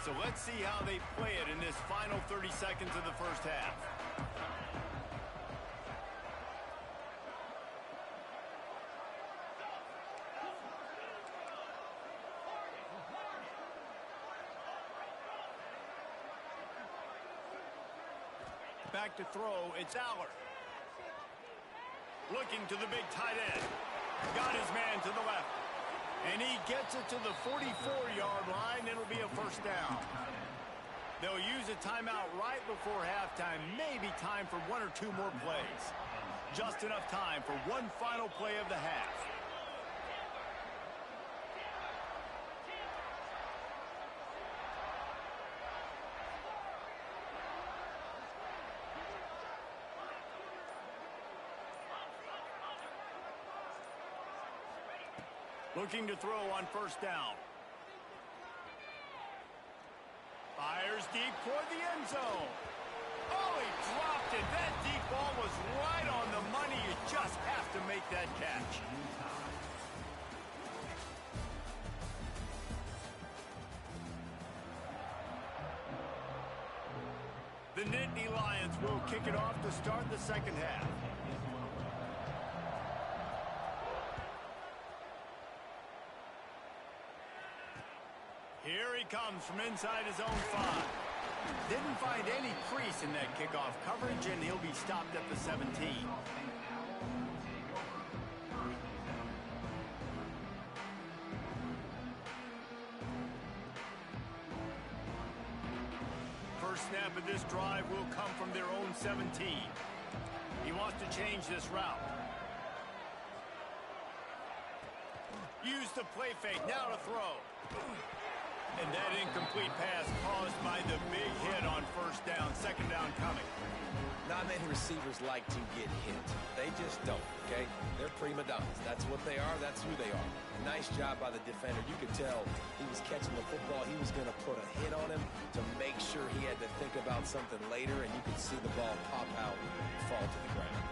So let's see how they play it in this final 30 seconds of the first half. Back to throw, it's Aller. Looking to the big tight end. Got his man to the left. And he gets it to the 44-yard line. It'll be a first down. They'll use a timeout right before halftime. Maybe time for one or two more plays. Just enough time for one final play of the half. Looking to throw on first down. Fires deep toward the end zone. Oh, he dropped it. That deep ball was right on the money. You just have to make that catch. The Nittany Lions will kick it off to start the second half. Here he comes from inside his own 5. Didn't find any crease in that kickoff coverage, and he'll be stopped at the 17. First snap of this drive will come from their own 17. He wants to change this route. Use the play fake, now to throw. And that incomplete pass caused by the big hit on first down. Second down coming. Not many receivers like to get hit. They just don't, okay? They're prima donnas. That's what they are. That's who they are. Nice job by the defender. You could tell he was catching the football. He was going to put a hit on him to make sure he had to think about something later, and you could see the ball pop out and fall to the ground.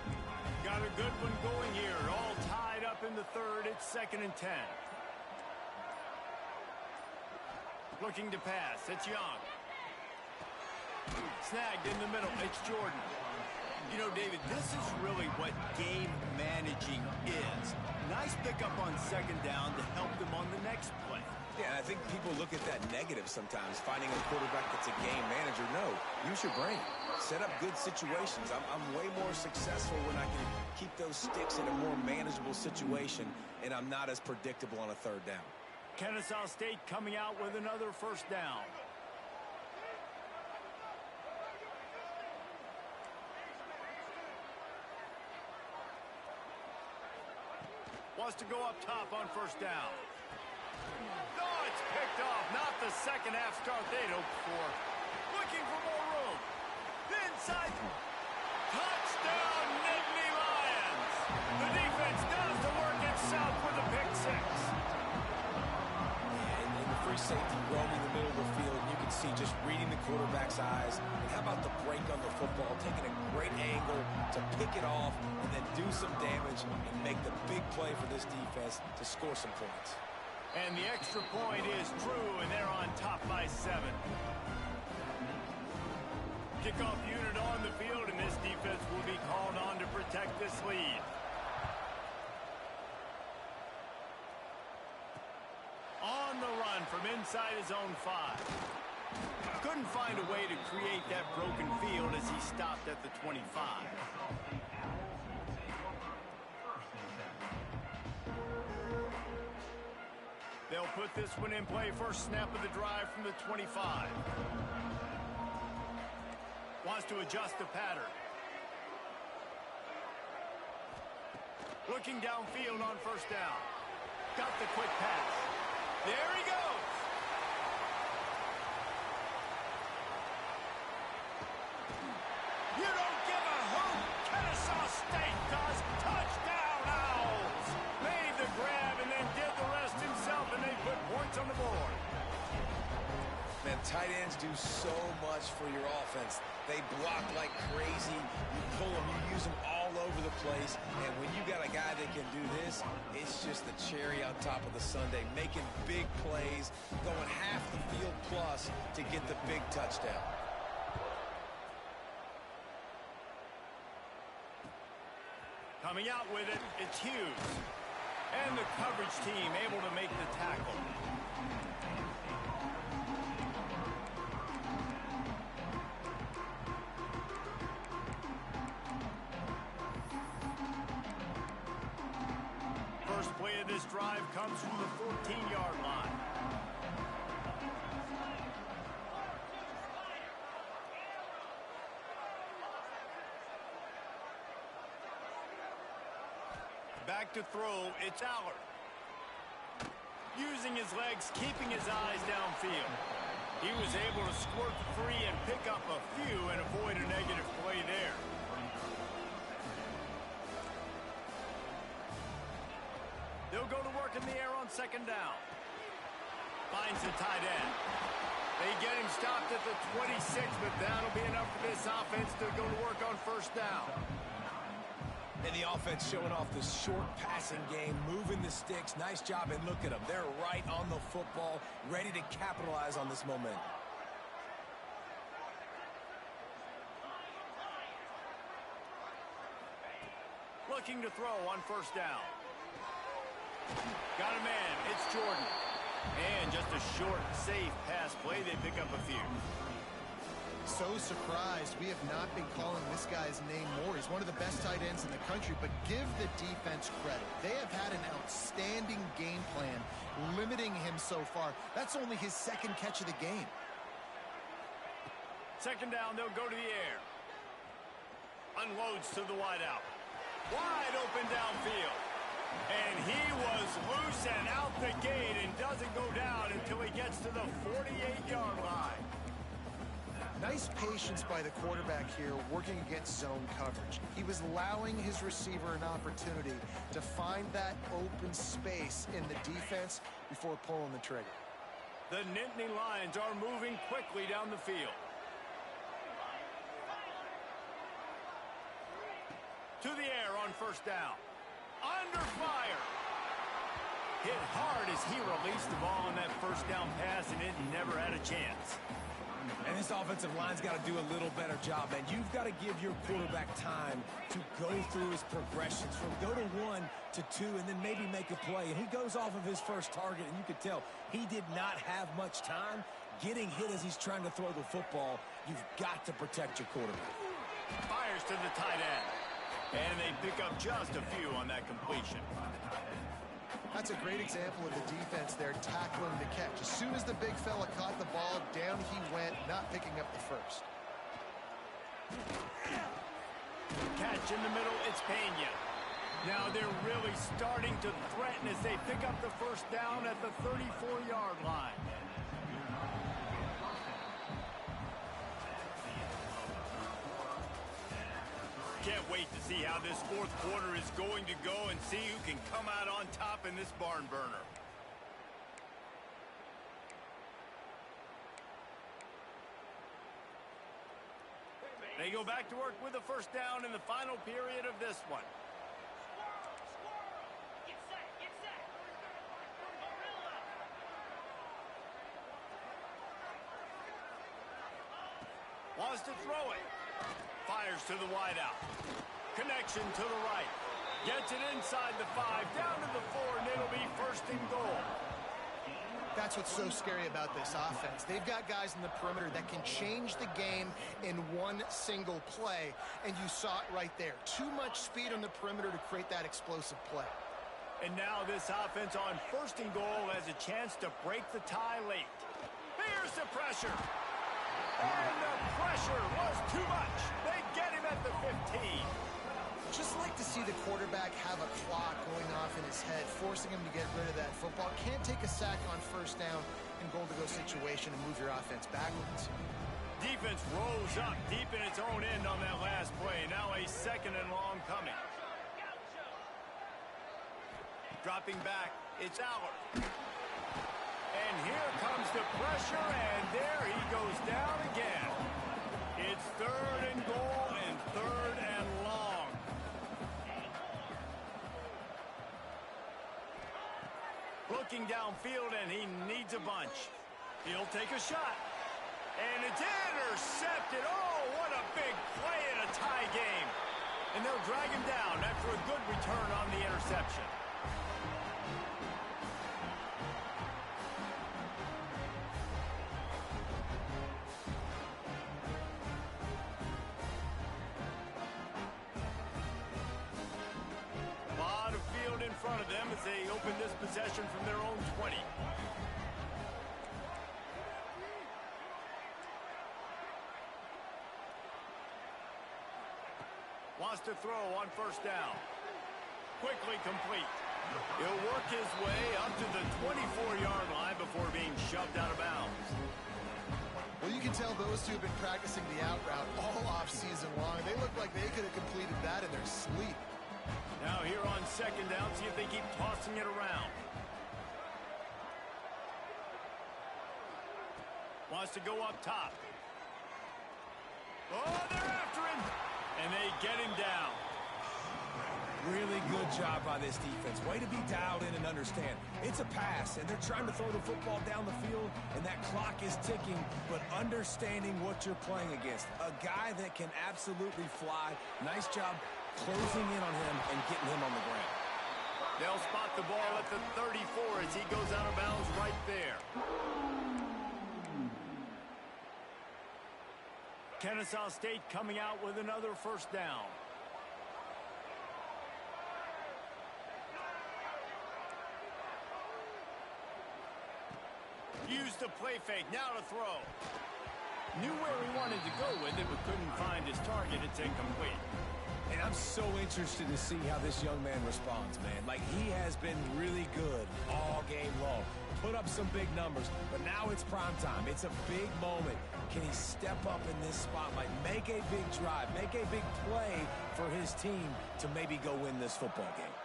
Got a good one going here. All tied up in the third. It's 2nd and 10. Looking to pass. It's Young. Snagged in the middle. It's Jordan. You know, David, this is really what game managing is. Nice pickup on second down to help them on the next play. Yeah, and I think people look at that negative sometimes, finding a quarterback that's a game manager. No, use your brain. Set up good situations. I'm way more successful when I can keep those sticks in a more manageable situation, and I'm not as predictable on a third down. Kennesaw State coming out with another first down. Wants to go up top on first down. Oh, it's picked off. Not the second half start they'd hoped for. Looking for more room. Inside. Touchdown, Nittany Lions. The defense does the work itself with a pick six. Free safety roaming the middle of the field, and you can see just reading the quarterback's eyes. And how about the break on the football, taking a great angle to pick it off and then do some damage and make the big play for this defense to score some points. And the extra point is true, and they're on top by 7. Kickoff unit on the field, and this defense will be called on to protect this lead. On the run from inside his own 5. Couldn't find a way to create that broken field as he stopped at the 25. They'll put this one in play. First snap of the drive from the 25. Wants to adjust the pattern. Looking downfield on first down. Got the quick pass. There he goes. You don't give a hoot. Kennesaw State does. Touchdown, Owls. Made the grab and then did the rest himself, and they put points on the board. Man, tight ends do so much for your offense. They block like crazy. You pull them, you use them all over the place. And when you got a guy they can do this, it's just the cherry on top of the sundae, making big plays, going half the field plus to get the big touchdown. Coming out with it, it's Hughes. And the coverage team able to make the tackle. First play of this drive comes from the 14-yard line. Back to throw, it's Allard. Using his legs, keeping his eyes downfield. He was able to squirt free and pick up a few and avoid a negative play there. They'll go to work in the air on second down. Finds the tight end. They get him stopped at the 26, but that'll be enough for this offense to go to work on first down. And the offense showing off the short passing game, moving the sticks. Nice job, and look at them. They're right on the football, ready to capitalize on this momentum. Looking to throw on first down. Got a man. It's Jordan. And just a short, safe pass play. They pick up a few. So surprised we have not been calling this guy's name more. He's one of the best tight ends in the country, but give the defense credit. They have had an outstanding game plan limiting him so far. That's only his second catch of the game. Second down, they'll go to the air. Unloads to the wideout. Wide open downfield. And he was loose and out the gate and doesn't go down until he gets to the 48-yard line. Nice patience by the quarterback here working against zone coverage. He was allowing his receiver an opportunity to find that open space in the defense before pulling the trigger. The Nittany Lions are moving quickly down the field. To the air on first down. Under fire. Hit hard as he released the ball on that first down pass, and it never had a chance. And this offensive line's got to do a little better job, man. You've got to give your quarterback time to go through his progressions from go to 1 to 2 and then maybe make a play. And he goes off of his first target, and you could tell he did not have much time getting hit as he's trying to throw the football. You've got to protect your quarterback. Fires to the tight end. And they pick up just a few on that completion. That's a great example of the defense there tackling the catch. As soon as the big fella caught the ball, down he went, not picking up the first. Catch in the middle, it's Pena. Now they're really starting to threaten as they pick up the first down at the 34-yard line. Can't wait to see how this fourth quarter is going to go and see who can come out on top in this barn burner. They go back to work with the first down in the final period of this one. Wants to throw it. Fires to the wideout. Connection to the right. Gets it inside the 5, down to the 4, and it'll be first and goal. That's what's so scary about this offense. They've got guys in the perimeter that can change the game in one single play, and you saw it right there. Too much speed on the perimeter to create that explosive play. And now this offense on first and goal has a chance to break the tie late. Here's the pressure. And the pressure was too much. They get him at the 15. Just like to see the quarterback have a clock going off in his head, forcing him to get rid of that football. Can't take a sack on first down in goal-to-go situation and move your offense backwards. Defense rolls up deep in its own end on that last play. Now a second and long coming. Dropping back, it's Allard. And here comes the pressure, and there he goes down again. It's third and goal and third and long. looking downfield, and he needs a bunch. He'll take a shot. And it's intercepted. Oh, what a big play in a tie game. And they'll drag him down after a good return on the interception. A lot of field in front of them as they open this possession from their own 20. Wants to throw on first down. Quickly complete. He'll work his way up to the 24-yard line before being shoved out of bounds. Well, you can tell those two have been practicing the out route all off-season long. They look like they could have completed that in their sleep. Now here on second down, see if they keep tossing it around. Wants to go up top. Oh, they're after him. And they get him down. Really good job by this defense. Way to be dialed in and understand. It's a pass, and they're trying to throw the football down the field, and that clock is ticking, but understanding what you're playing against. A guy that can absolutely fly. Nice job closing in on him and getting him on the ground. They'll spot the ball at the 34 as he goes out of bounds right there. Ncaa State coming out with another first down. Used the play fake, now to throw. Knew where he wanted to go with it, but couldn't find his target. It's incomplete. And I'm so interested to see how this young man responds, man. Like, he has been really good all game long. Put up some big numbers, but now it's prime time. It's a big moment. Can he step up in this spotlight, make a big drive, make a big play for his team to maybe go win this football game?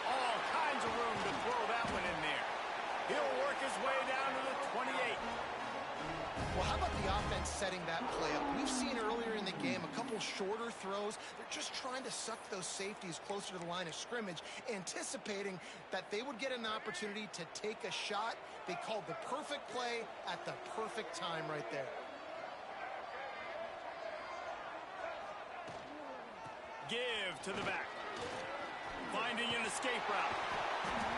All kinds of room to throw that one in there. He'll work his way down to the 28. Well, how about the offense setting that play up? We've seen earlier in the game a couple shorter throws. They're just trying to suck those safeties closer to the line of scrimmage, anticipating that they would get an opportunity to take a shot. They called the perfect play at the perfect time right there. Give to the back. Finding an escape route.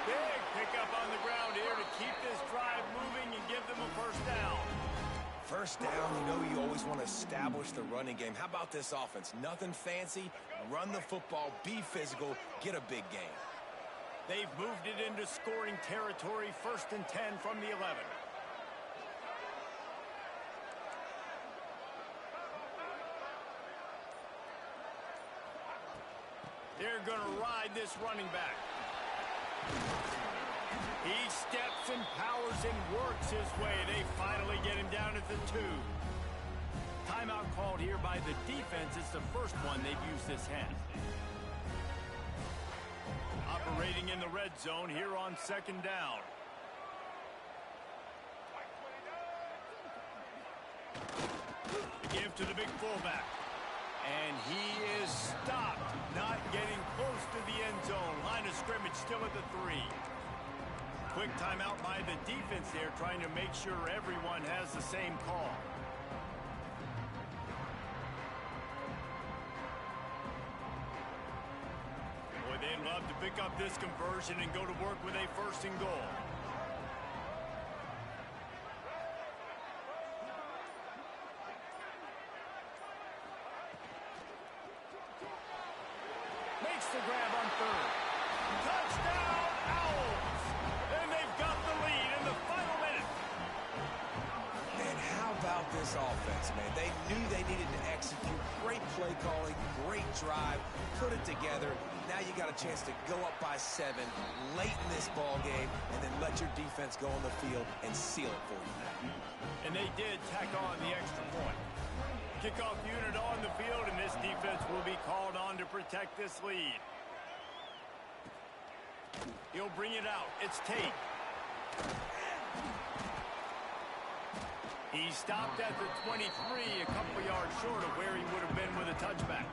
Big pickup on the ground here to keep this drive moving and give them a first down. First down, you know you always want to establish the running game. How about this offense? Nothing fancy. Run the football, be physical, get a big gain. They've moved it into scoring territory, 1st and 10 from the 11. They're going to ride this running back. He steps and powers and works his way. They finally get him down at the 2. Timeout called here by the defense. It's the first one they've used this half. Operating in the red zone here on second down. Give to the big fullback. And he is stopped, not getting close to the end zone. Line of scrimmage still at the 3. Quick timeout by the defense there, trying to make sure everyone has the same call. Boy, they'd love to pick up this conversion and go to work with a 1st and goal. Makes the grab on 3rd. Touchdown, Owls! And they've got the lead in the final minute. Man, how about this offense, man? They knew they needed to execute. Great play calling, great drive, put it together. Now you got a chance to go up by 7 late in this ball game and then let your defense go on the field and seal it for you. And they did tack on the extra point. Kickoff unit on the field, and this defense will be called on to protect this lead. He'll bring it out. It's Tate. He stopped at the 23, a couple yards short of where he would have been with a touchback.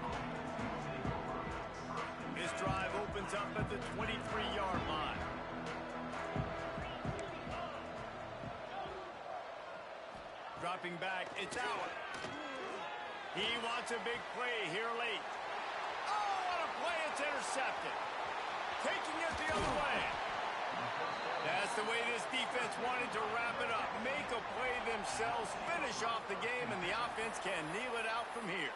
the 23-yard line. Dropping back, it's out. He wants a big play here late. Oh, what a play, it's intercepted. Taking it the other way. That's the way this defense wanted to wrap it up. Make a play themselves, finish off the game, and the offense can kneel it out from here.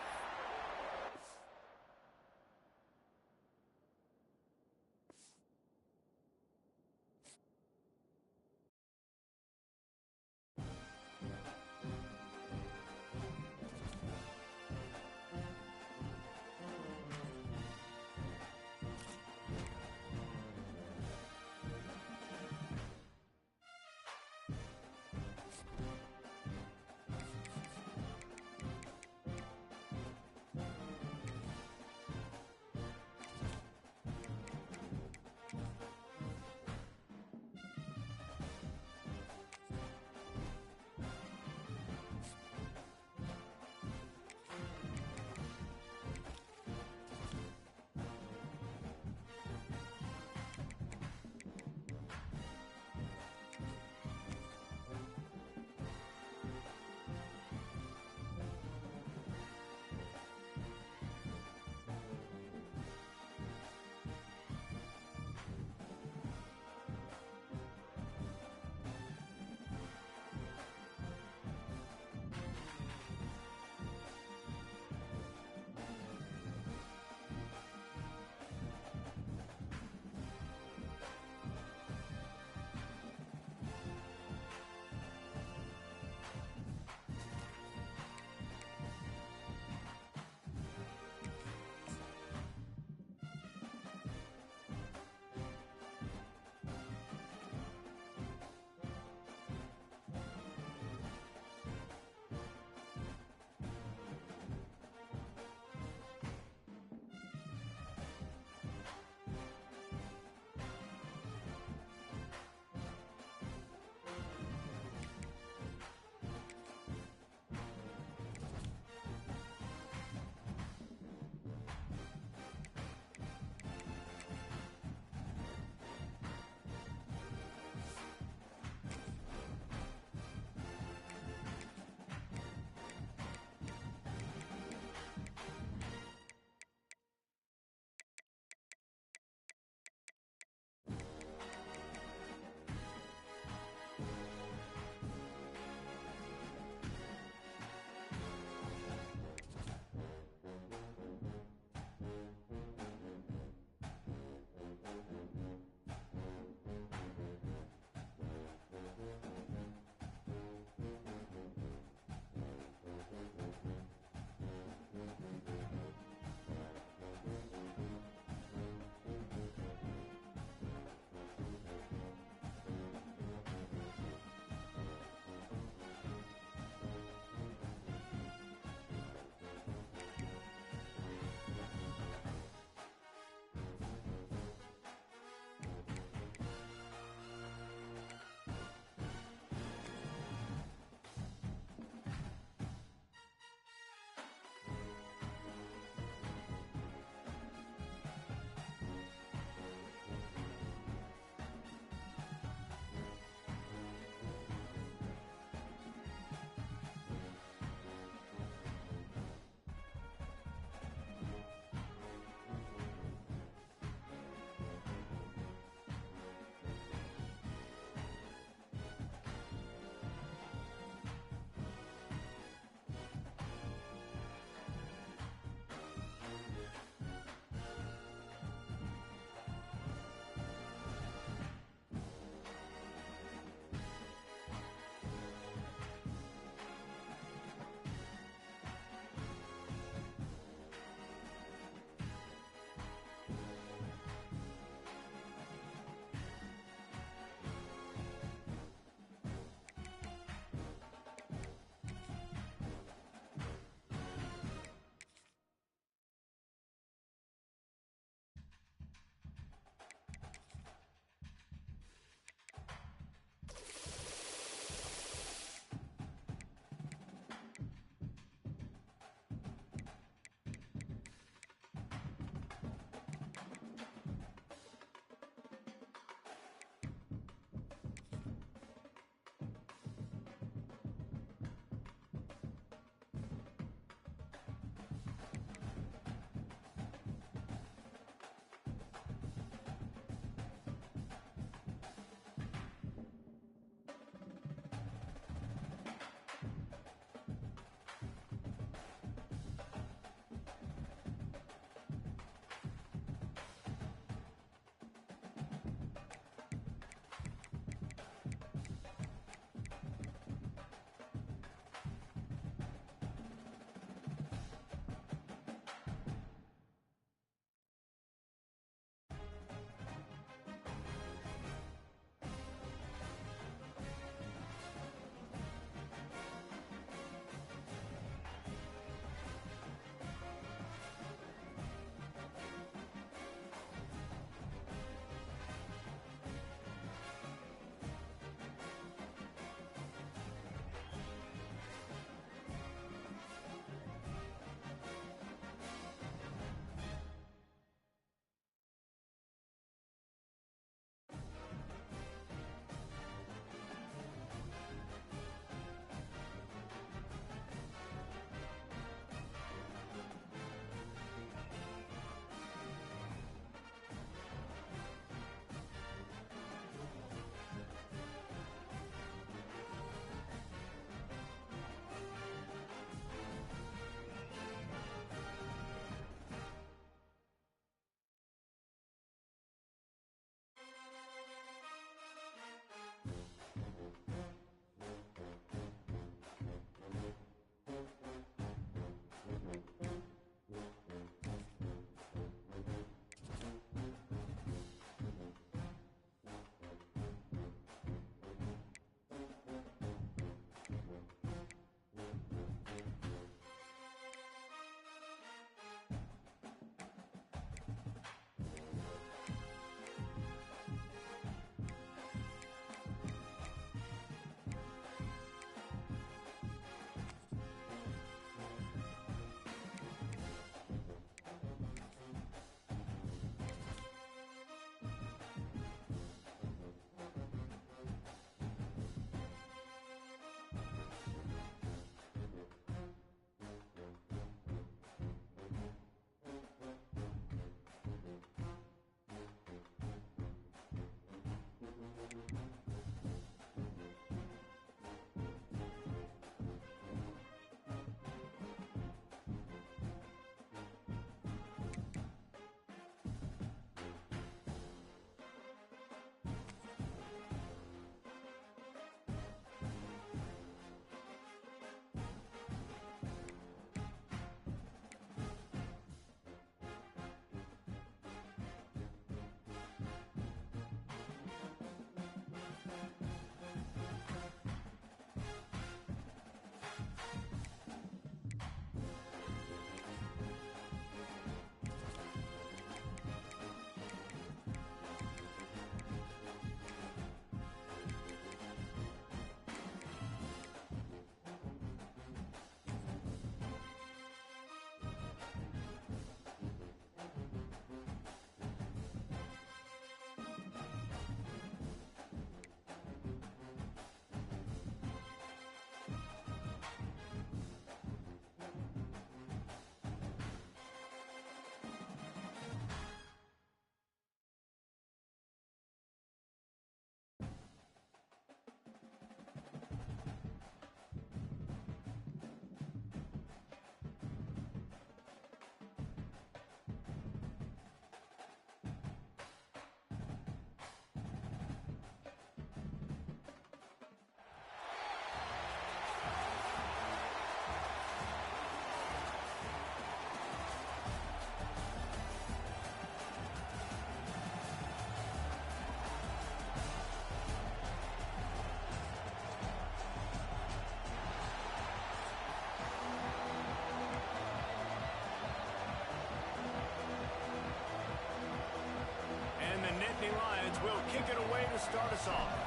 Nittany Lions will kick it away to start us off.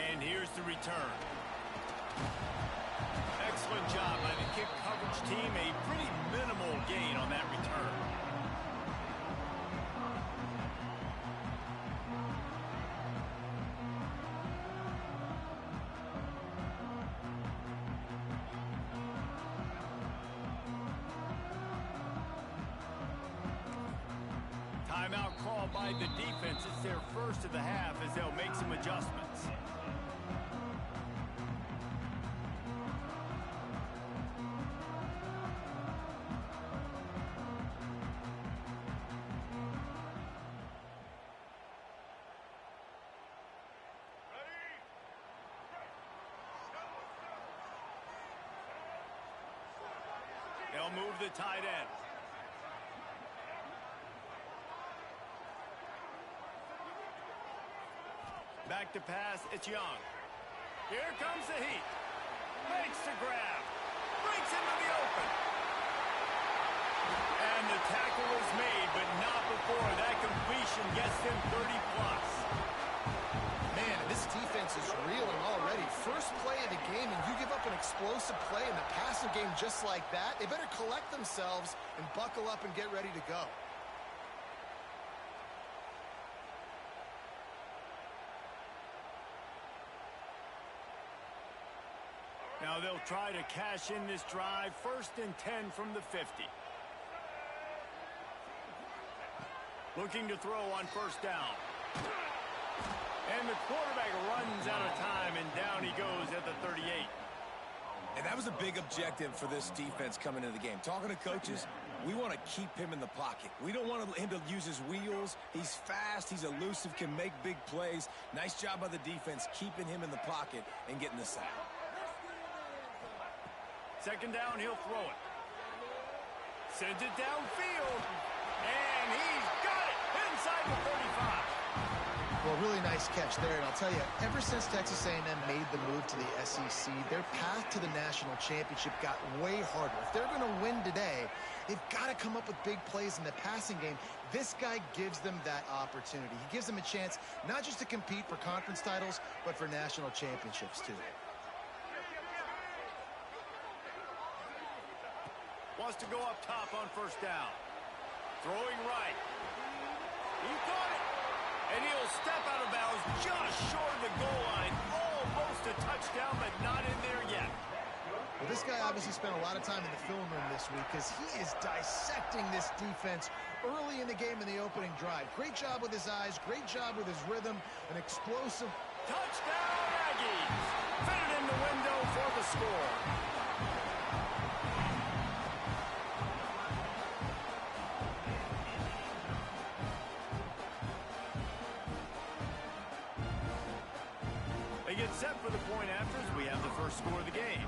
And here's the return. Excellent job by the kick coverage team. A pretty minimal gain on that return. Timeout called by the defense. It's their first of the half as they'll make some adjustments. They'll move the tight end. Back to pass, it's Young. Here comes the heat. Makes the grab. Breaks into the open. And the tackle is made, but not before that completion gets them 30+. Man, this defense is reeling already. First play of the game, and you give up an explosive play in the passing game just like that. They better collect themselves and buckle up and get ready to go. Now they'll try to cash in this drive. 1st and 10 from the 50. Looking to throw on 1st down. And the quarterback runs out of time, and down he goes at the 38. And that was a big objective for this defense coming into the game. Talking to coaches, we want to keep him in the pocket. We don't want him to use his wheels. He's fast, he's elusive, can make big plays. Nice job by the defense keeping him in the pocket and getting the sack. 2nd down, he'll throw it. Sends it downfield. And he's got it inside the 35. Well, really nice catch there, and I'll tell you, ever since Texas A&M made the move to the SEC, their path to the national championship got way harder. If they're going to win today, they've got to come up with big plays in the passing game. This guy gives them that opportunity. He gives them a chance not just to compete for conference titles, but for national championships, too. Wants to go up top on 1st down. Throwing right. He caught it. And he'll step out of bounds just short of the goal line. Almost a touchdown, but not in there yet. Well, this guy obviously spent a lot of time in the film room this week because he is dissecting this defense early in the game in the opening drive. Great job with his eyes. Great job with his rhythm. An explosive touchdown, Aggies. Fitted in the window for the score. They get set for the point after as we have the first score of the game.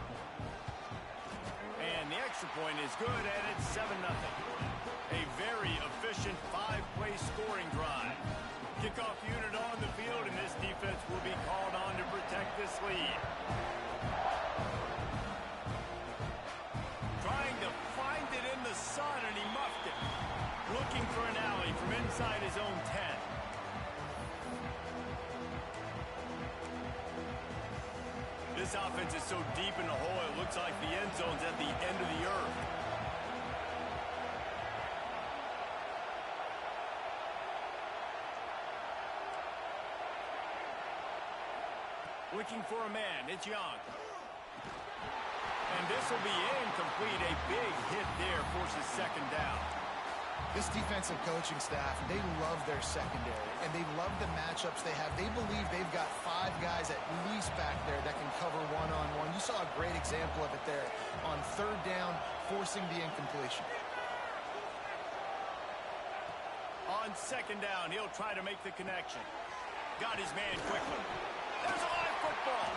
And the extra point is good, and it's 7-0. A very efficient 5-play scoring drive. Kickoff unit on the field, and this defense will be called on to protect this lead. Trying to find it in the sun, and he muffed it. Looking for an alley from inside his own 10. This offense is so deep in the hole, it looks like the end zone's at the end of the earth. Looking for a man, it's Young. And this will be incomplete. A big hit there forces 2nd down. This defensive coaching staff, they love their secondary, and they love the matchups they have. They believe they've got 5 guys at least back there that can cover one-on-one. You saw a great example of it there on 3rd down, forcing the incompletion. On 2nd down, he'll try to make the connection. Got his man quickly. There's a live football.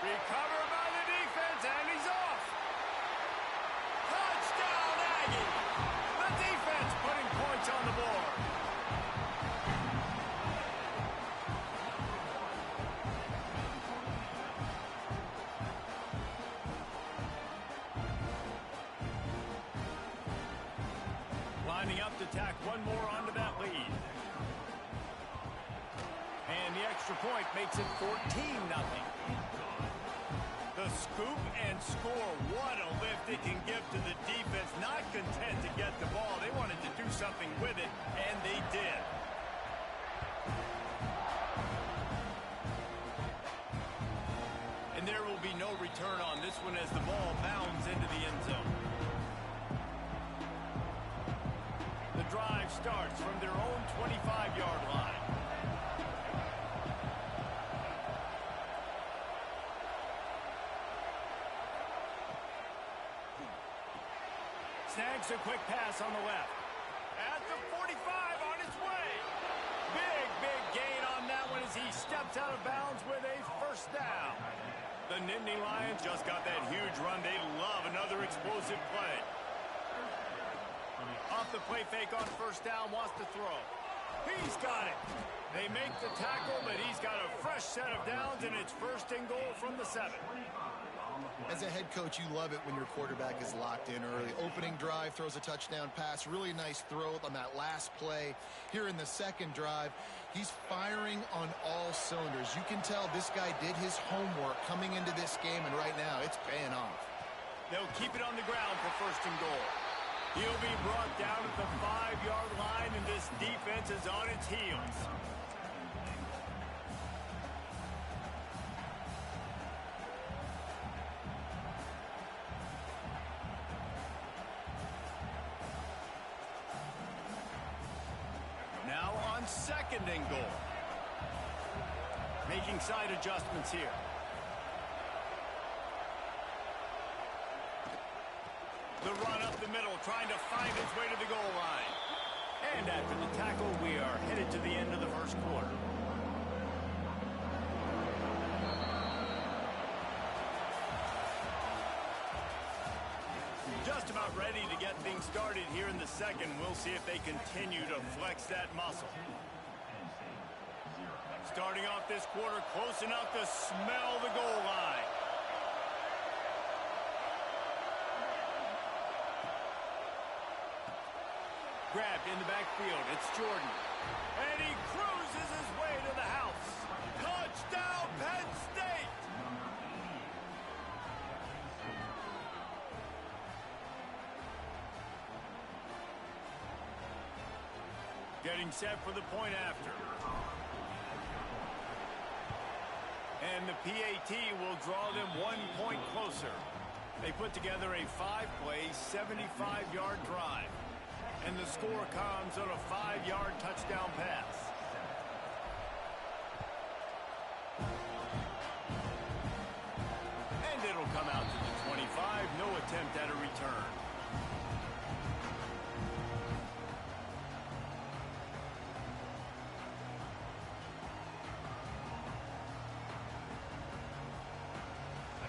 Recovered by the defense, and he's off. Touchdown, Aggie. The defense putting points on the board. to tack one more onto that lead. And the extra point makes it 14-0. The scoop and score. What a lift it can give to the defense. Not content to get the ball. They wanted to do something with it, and they did. And there will be no return on this one as the ball bounds into the end zone. The drive starts from their own 25-yard line. Snags a quick pass on the left. At the 45 on his way. Big gain on that one as he steps out of bounds with a first down. The Nittany Lions just got that huge run. They love another explosive play. Off the play fake on first down, wants to throw. He's got it. They make the tackle, but he's got a fresh set of downs, and it's first and goal from the 7. As a head coach, you love it when your quarterback is locked in early. Opening drive, throws a touchdown pass. Really nice throw on that last play. Here in the second drive, he's firing on all cylinders. You can tell this guy did his homework coming into this game, and right now it's paying off. They'll keep it on the ground for first and goal. He'll be brought down at the 5-yard line, and this defense is on its heels. Now on second and goal. Making side adjustments here. The run up the middle, trying to find its way to the goal line. And after the tackle, we are headed to the end of the first quarter. Just about ready to get things started here in the second. We'll see if they continue to flex that muscle. Starting off this quarter close enough to smell the goal line. Grabbed in the backfield. It's Jordan. And he cruises his way to the house. Touchdown, Penn State! Getting set for the point after. And the PAT will draw them 1 point closer. They put together a 5-play, 75-yard drive. And the score comes on a 5-yard touchdown pass. And it'll come out to the 25. No attempt at a return.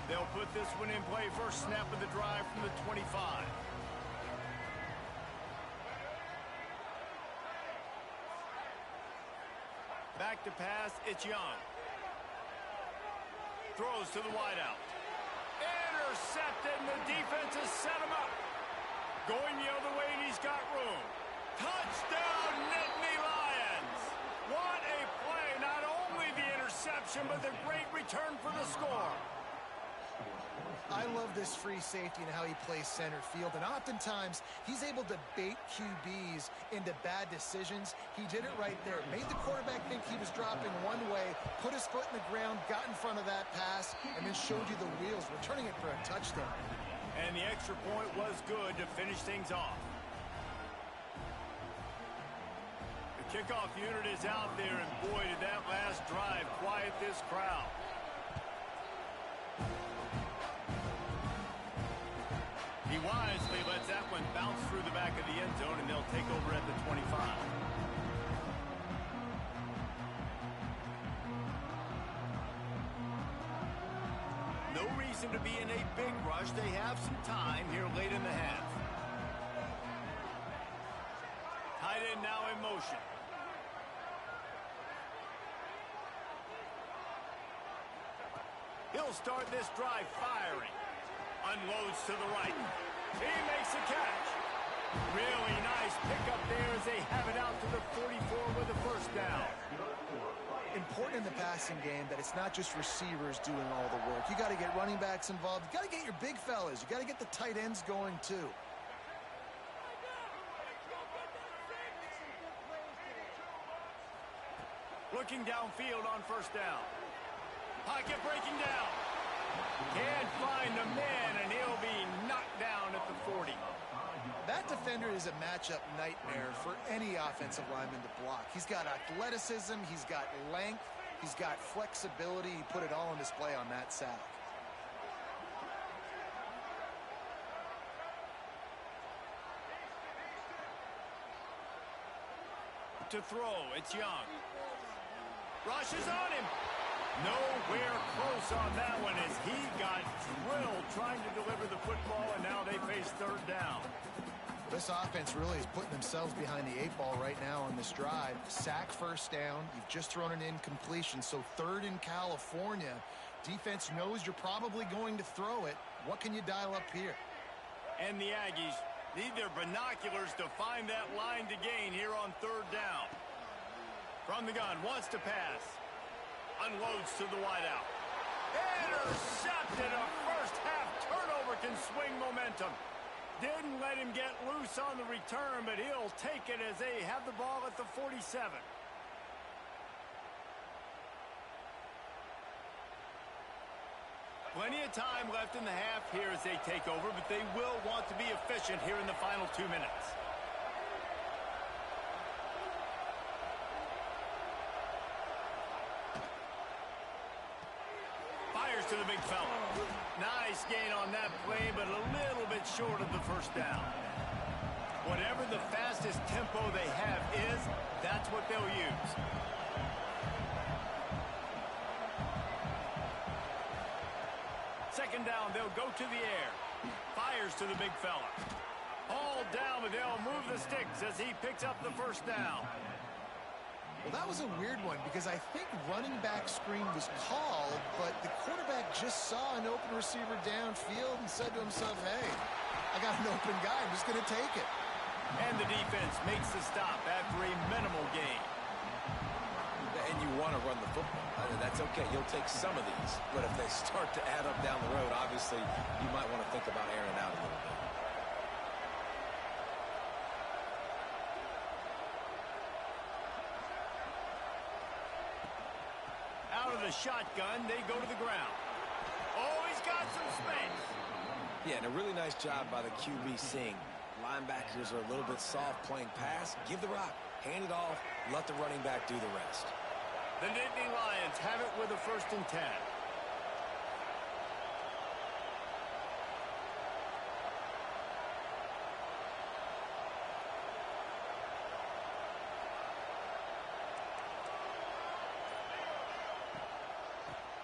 They'll put this one in play. First snap of the drive from the 25. Back to pass, it's Young. Throws to the wideout. Intercepted, and the defense has set him up. Going the other way, and he's got room. Touchdown, Nittany Lions! What a play! Not only the interception, but the great return for the score. I love this free safety and how he plays center field, and oftentimes he's able to bait QBs into bad decisions. He did it right there. Made the quarterback think he was dropping one way, put his foot in the ground, got in front of that pass, and then showed you the wheels, returning it for a touchdown. And the extra point was good to finish things off. The kickoff unit is out there, and boy, did that last drive quiet this crowd. He wisely lets that one bounce through the back of the end zone, and they'll take over at the 25. No reason to be in a big rush. They have some time here late in the half. Tight end now in motion. He'll start this drive firing. Unloads to the right. He makes a catch. Really nice pickup there as they have it out to the 44 with a first down. Important in the passing game that it's not just receivers doing all the work. You got to get running backs involved. You got to get your big fellas. You got to get the tight ends going too. Looking downfield on first down. Pocket breaking down. Can't find the man, and he'll be knocked down at the 40. That defender is a matchup nightmare for any offensive lineman to block. He's got athleticism, he's got length, he's got flexibility. He put it all on display on that sack. To throw, it's Young. Rushes on him. Nowhere close on that one as he got drilled trying to deliver the football, and now they face third down. This offense really is putting themselves behind the 8-ball right now on this drive. Sack first down. You've just thrown an incompletion, so third in California. Defense knows you're probably going to throw it. What can you dial up here? And the Aggies need their binoculars to find that line to gain here on third down. From the gun, wants to pass. Unloads to the wideout. Intercepted. A first half turnover can swing momentum. Didn't let him get loose on the return, but he'll take it as they have the ball at the 47. Plenty of time left in the half here as they take over, but they will want to be efficient here in the final 2 minutes. Fires to the big fella. Nice gain on that play, but a little bit short of the first down. Whatever the fastest tempo they have is, that's what they'll use. Second down, they'll go to the air. Fires to the big fella. Hauled down, but they'll move the sticks as he picks up the first down. Well, that was a weird one because I think running back screen was called, but the quarterback just saw an open receiver downfield and said to himself, hey, I got an open guy. I'm just going to take it. And the defense makes the stop after a minimal gain. And you want to run the football. That's okay. You'll take some of these. But if they start to add up down the road, obviously, you might want to think about airing out a little bit. Out of the shotgun, they go to the ground. Oh, he's got some space. Yeah, and a really nice job by the QB seeing. Linebackers are a little bit soft playing pass. Give the rock. Hand it off. Let the running back do the rest. The Nittany Lions have it with a 1st and 10.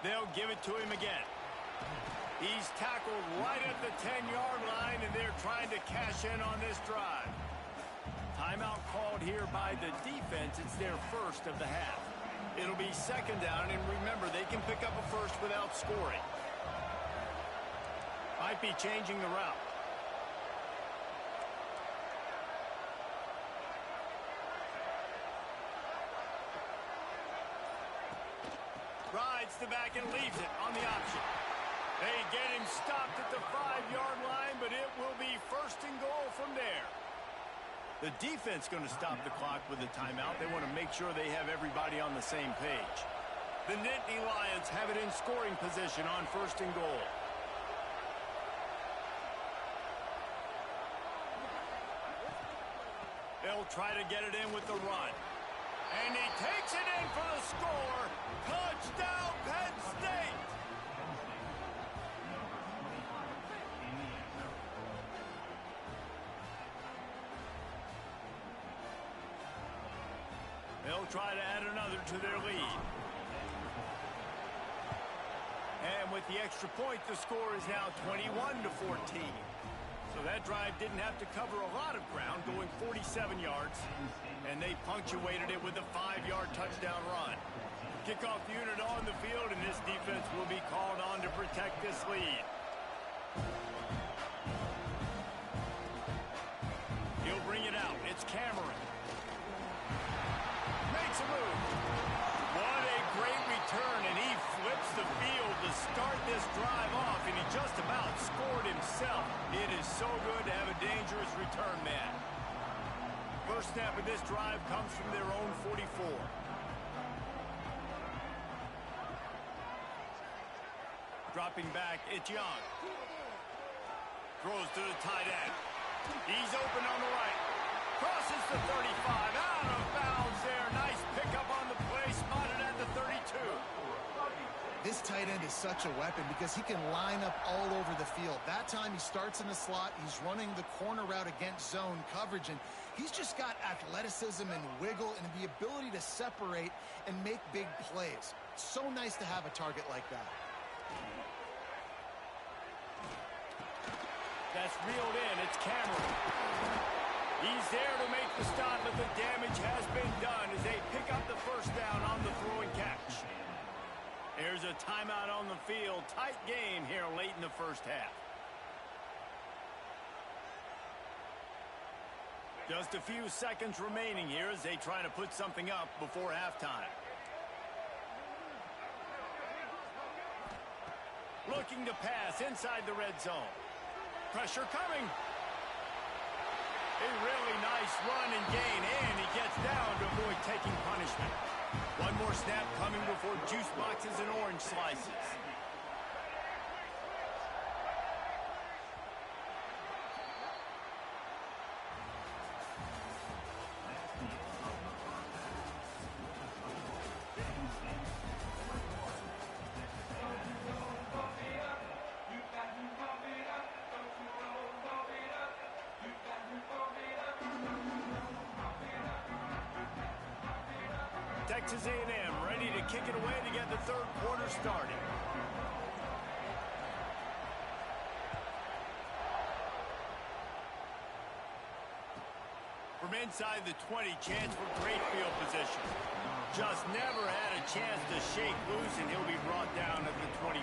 They'll give it to him again. He's tackled right at the 10-yard line, and they're trying to cash in on this drive. Timeout called here by the defense. It's their first of the half. It'll be second down, and remember, they can pick up a first without scoring. Might be changing the route. Rides the back and leaves it on the option. They get him stopped at the 5-yard line, but it will be 1st and goal from there. The defense going to stop the clock with a timeout. They want to make sure they have everybody on the same page. The Nittany Lions have it in scoring position on 1st and goal. They'll try to get it in with the run. And he takes it in for the score. Touchdown, Penn State! They'll try to add another to their lead. And with the extra point, the score is now 21-14. So that drive didn't have to cover a lot of ground, going 47 yards. And they punctuated it with a 5-yard touchdown run. Kickoff unit on the field, and this defense will be called on to protect this lead. It's Cameron. Makes a move. What a great return, and he flips the field to start this drive off, and he just about scored himself. It is so good to have a dangerous return man. First snap of this drive comes from their own 44. Dropping back, it's Young. Throws to the tight end. He's open on the right. Crosses the 35. Out of bounds there. Nice pickup on the play. Spotted at the 32. This tight end is such a weapon because he can line up all over the field. That time he starts in the slot. He's running the corner route against zone coverage, and he's just got athleticism and wiggle and the ability to separate and make big plays. It's so nice to have a target like that. That's reeled in. It's Cameron. He's there to make the stop, but the damage has been done as they pick up the first down on the throw and catch. There's a timeout on the field. Tight game here late in the first half. Just a few seconds remaining here as they try to put something up before halftime. Looking to pass inside the red zone. Pressure coming. A really nice run and gain, and he gets down to avoid taking punishment. One more snap coming before juice boxes and orange slices. Texas A&M ready to kick it away to get the third quarter started. From inside the 20, chance for great field position. Just never had a chance to shake loose, and he'll be brought down at the 24.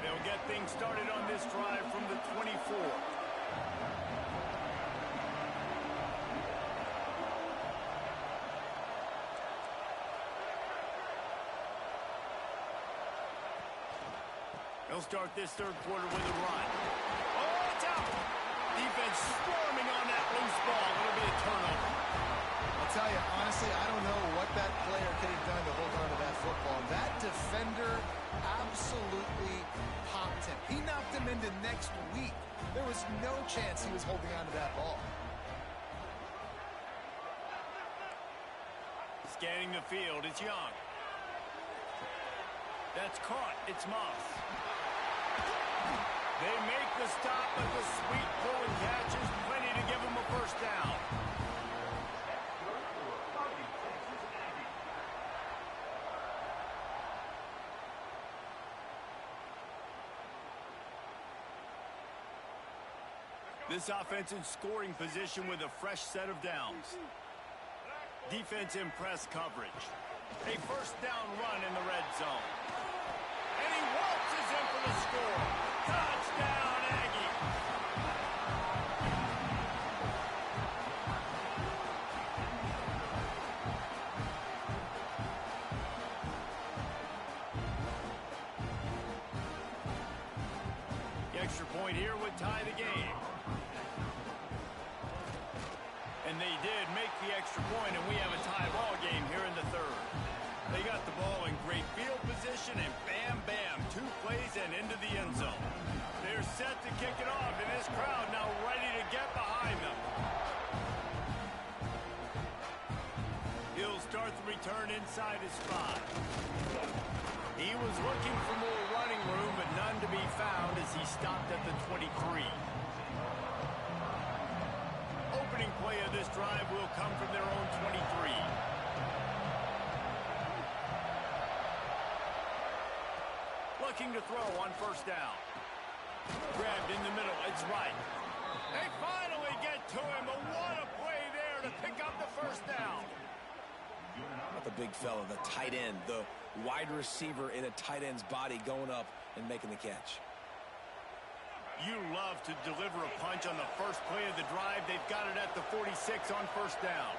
They'll get things started on this drive from the 24. They'll start this third quarter with a run. Oh, it's out! Defense swarming on that loose ball. It'll be a turnover. I'll tell you, honestly, I don't know what that player could have done to hold on to that football. That defender absolutely popped him. He knocked him into next week. There was no chance he was holding on to that ball. Scanning the field, it's Young. That's caught. It's Moss. They make the stop, but the sweet throw and catch is plenty to give them a first down. This offense in scoring position with a fresh set of downs. Defense in press coverage. A first down run in the red zone. And he waltzes in for the score. Touchdown, Aggie. The extra point here would tie the game. And they did make the extra point, and we have a tie ball game here in the third. They got the ball in great field position, and bam, bam, 2 plays and into the end zone. They're set to kick it off, and this crowd now ready to get behind them. He'll start the return inside his 5. He was looking for more running room, but none to be found as he stopped at the 23. Opening play of this drive will come from their own 23. Looking to throw on first down. Grabbed in the middle. It's right. They finally get to him, but what a play there to pick up the first down. Not the big fella, the tight end, the wide receiver in a tight end's body going up and making the catch. You love to deliver a punch on the first play of the drive. They've got it at the 46 on first down.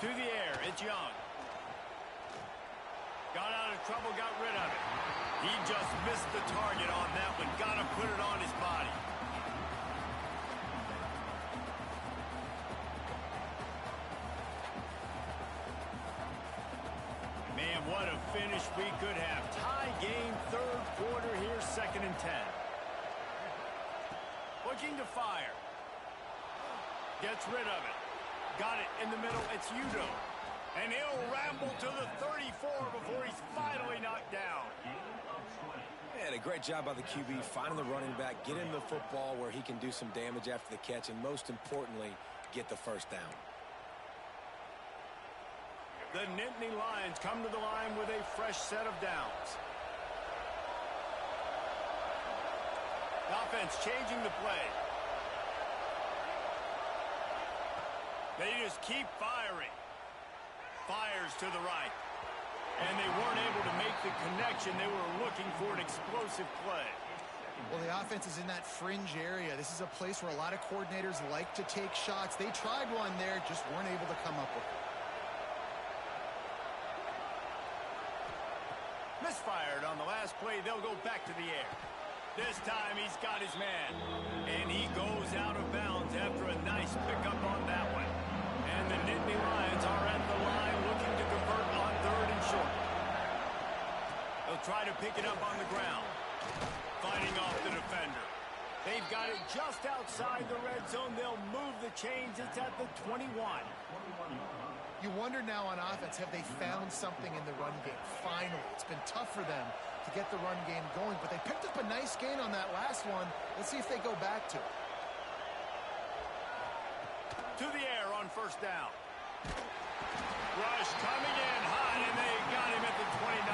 To the air, it's Young. Got out of trouble, got rid of it. He just missed the target on that one. Got to put it on his body. Man, what a finish we could have. Tie game, third quarter here, 2nd and 10. Looking to fire. Gets rid of it. Got it in the middle. It's Udo. And he'll ramble to the 34 before he's finally knocked down. Man, a great job by the QB finding the running back, getting the football where he can do some damage after the catch, and most importantly, get the first down. The Nittany Lions come to the line with a fresh set of downs. The offense changing the play. They just keep firing. Fires to the right. And they weren't able to make the connection. They were looking for an explosive play. Well, the offense is in that fringe area. This is a place where a lot of coordinators like to take shots. They tried one there, just weren't able to come up with it. Misfired on the last play. They'll go back to the air. This time he's got his man. And he goes out of bounds after a nice pickup on that one. And the Nittany Lions are at the line looking to convert on 3rd and short. They'll try to pick it up on the ground. Fighting off the defender. They've got it just outside the red zone. They'll move the chains. It's at the 21. You wonder now on offense, have they found something in the run game? Finally. It's been tough for them to get the run game going, but they picked up a nice gain on that last one. Let's see if they go back to it. To the air on first down. Rush coming in high, and they got him at the 29.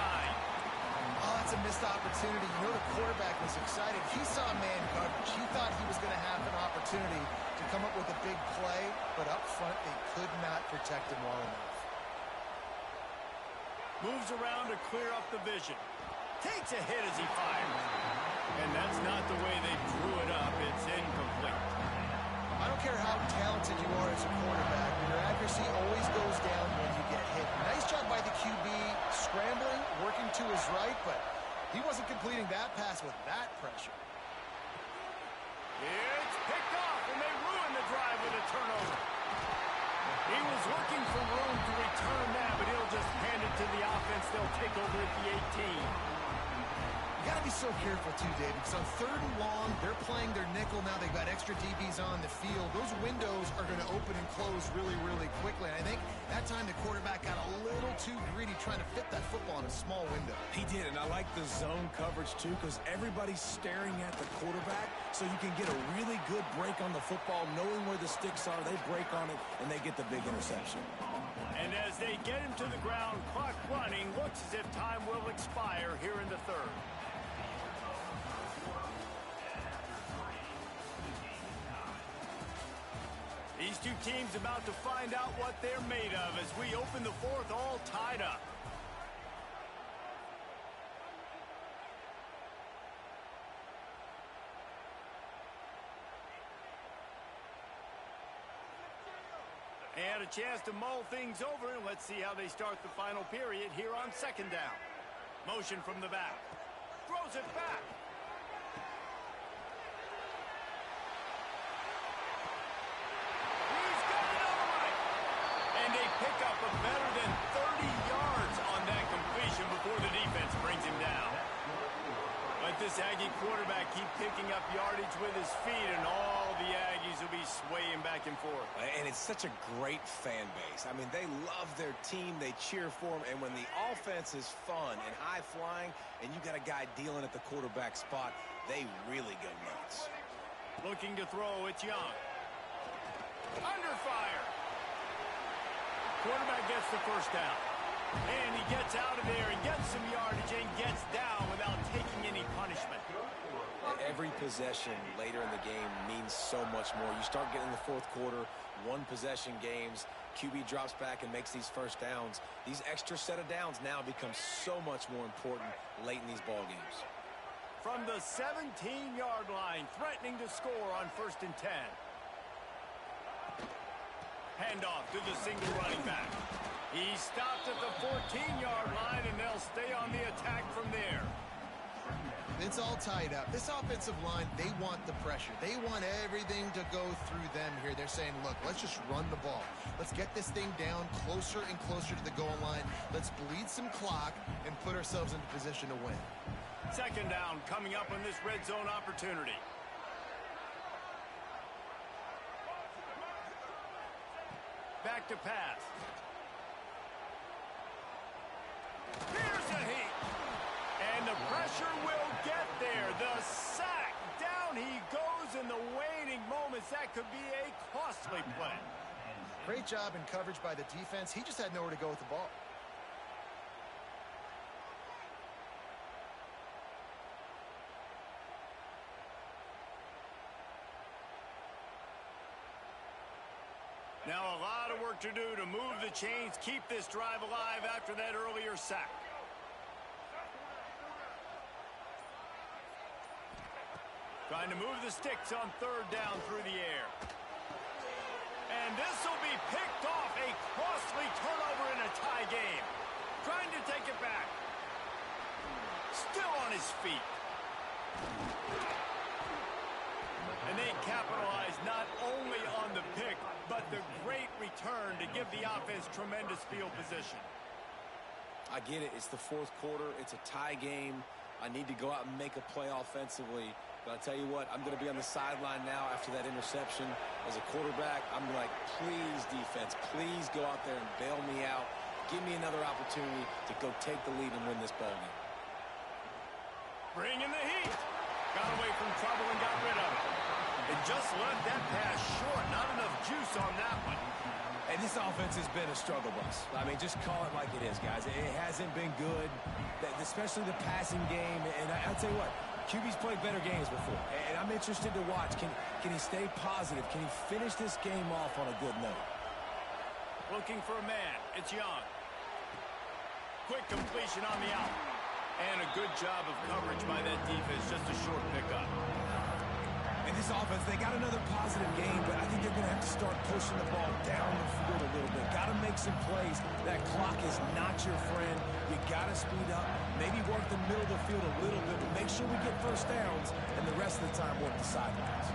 Oh, that's a missed opportunity. You know the quarterback was excited. He saw man coverage. He thought he was going to have an opportunity to come up with a big play, but up front they could not protect him well enough. Moves around to clear up the vision. Takes a hit as he fires. And that's not the way they drew it up. It's incomplete. I don't care how talented you are as a quarterback, your accuracy always goes down when you get hit. Nice job by the QB scrambling, working to his right, but he wasn't completing that pass with that pressure. It's picked off, and they ruin the drive with a turnover. He was looking for room to return that, but he'll just hand it to the offense. They'll take over at the 18. You got to be so careful, too, David, because on 3rd and long, they're playing their nickel now. They've got extra DBs on the field. Those windows are going to open and close really, really quickly. And I think that time the quarterback got a little too greedy trying to fit that football in a small window. He did, and I like the zone coverage, too, because everybody's staring at the quarterback, so you can get a really good break on the football, knowing where the sticks are. They break on it, and they get the big interception. And as they get him to the ground, clock running, looks as if time will expire here in the 3rd. These two teams about to find out what they're made of as we open the 4th all tied up. And a chance to mull things over, and let's see how they start the final period here on 2nd down. Motion from the back. Throws it back. He's got it all right. And they pick up a better than 30 yards on that completion before the defense brings him down. Let this Aggie quarterback keep picking up yardage with his feet, and all the Aggies will be swaying back and forth. And it's such a great fan base. I mean, they love their team. They cheer for them. And when the offense is fun and high-flying, and you got a guy dealing at the quarterback spot, they really go nuts. Looking to throw, it's Young. Under fire. Quarterback gets the first down. And he gets out of there and gets some yardage and gets down without taking any punishment. Every possession later in the game means so much more. You start getting the 4th quarter, one-possession games. QB drops back and makes these first downs. These extra set of downs now become so much more important late in these ball games. From the 17-yard line, threatening to score on 1st and 10. Handoff to the single running back. He stopped at the 14-yard line, and they'll stay on the attack from there. It's all tied up. This offensive line, they want the pressure. They want everything to go through them here. They're saying, look, let's just run the ball. Let's get this thing down closer and closer to the goal line. Let's bleed some clock and put ourselves into position to win. 2nd down coming up on this red zone opportunity. Back to pass. Here's a heat. And the pressure will get there. The sack. Down he goes in the waiting moments. That could be a costly play. Great job in coverage by the defense. He just had nowhere to go with the ball. Now a lot of work to do to move the chains, keep this drive alive after that earlier sack. Trying to move the sticks on 3rd down through the air. And this will be picked off. A costly turnover in a tie game. Trying to take it back. Still on his feet. And they capitalize not only on the pick, but the great return to give the offense tremendous field position. I get it. It's the 4th quarter. It's a tie game. I need to go out and make a play offensively. But I'll tell you what, I'm going to be on the sideline now after that interception. As a quarterback, I'm like, please, defense, please go out there and bail me out. Give me another opportunity to go take the lead and win this ball game. Bring in the heat. Got away from trouble and got rid of it. And just left that pass short. Not enough juice on that one. And this offense has been a struggle bus. I mean, just call it like it is, guys. It hasn't been good, especially the passing game. And I'll tell you what, QB's played better games before. And I'm interested to watch. Can he stay positive? Can he finish this game off on a good note? Looking for a man. It's Young. Quick completion on the out. And a good job of coverage by that defense. Just a short pickup. In this offense, they got another positive game, but I think they're going to have to start pushing the ball down the field a little bit. Got to make some plays. That clock is not your friend. You got to speed up, maybe work the middle of the field a little bit, but make sure we get first downs, and the rest of the time work the sidelines.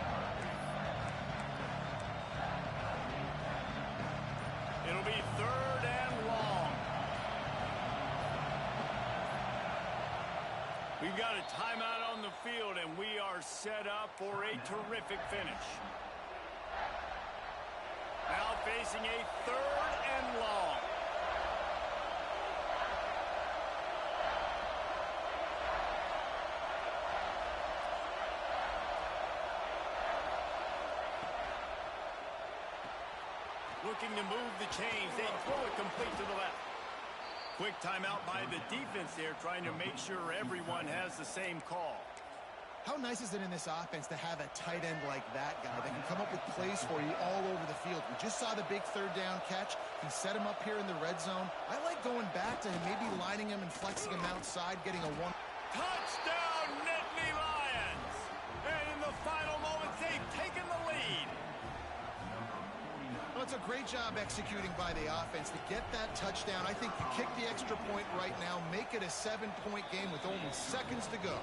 It'll be 3rd and long. We've got a timeout on the field, and we are set up for a terrific finish. Now facing a 3rd and long. Looking to move the chains. They throw it complete to the left. Quick timeout by the defense there, trying to make sure everyone has the same call. How nice is it in this offense to have a tight end like that guy that can come up with plays for you all over the field? We just saw the big 3rd down catch. He set him up here in the red zone. I like going back to him, maybe lining him and flexing him outside, getting a one. Touchdown, Nittany Lions! And in the final moments, they've taken the lead. Well, it's a great job executing by the offense to get that touchdown. I think you kick the extra point right now, make it a 7-point game with only seconds to go.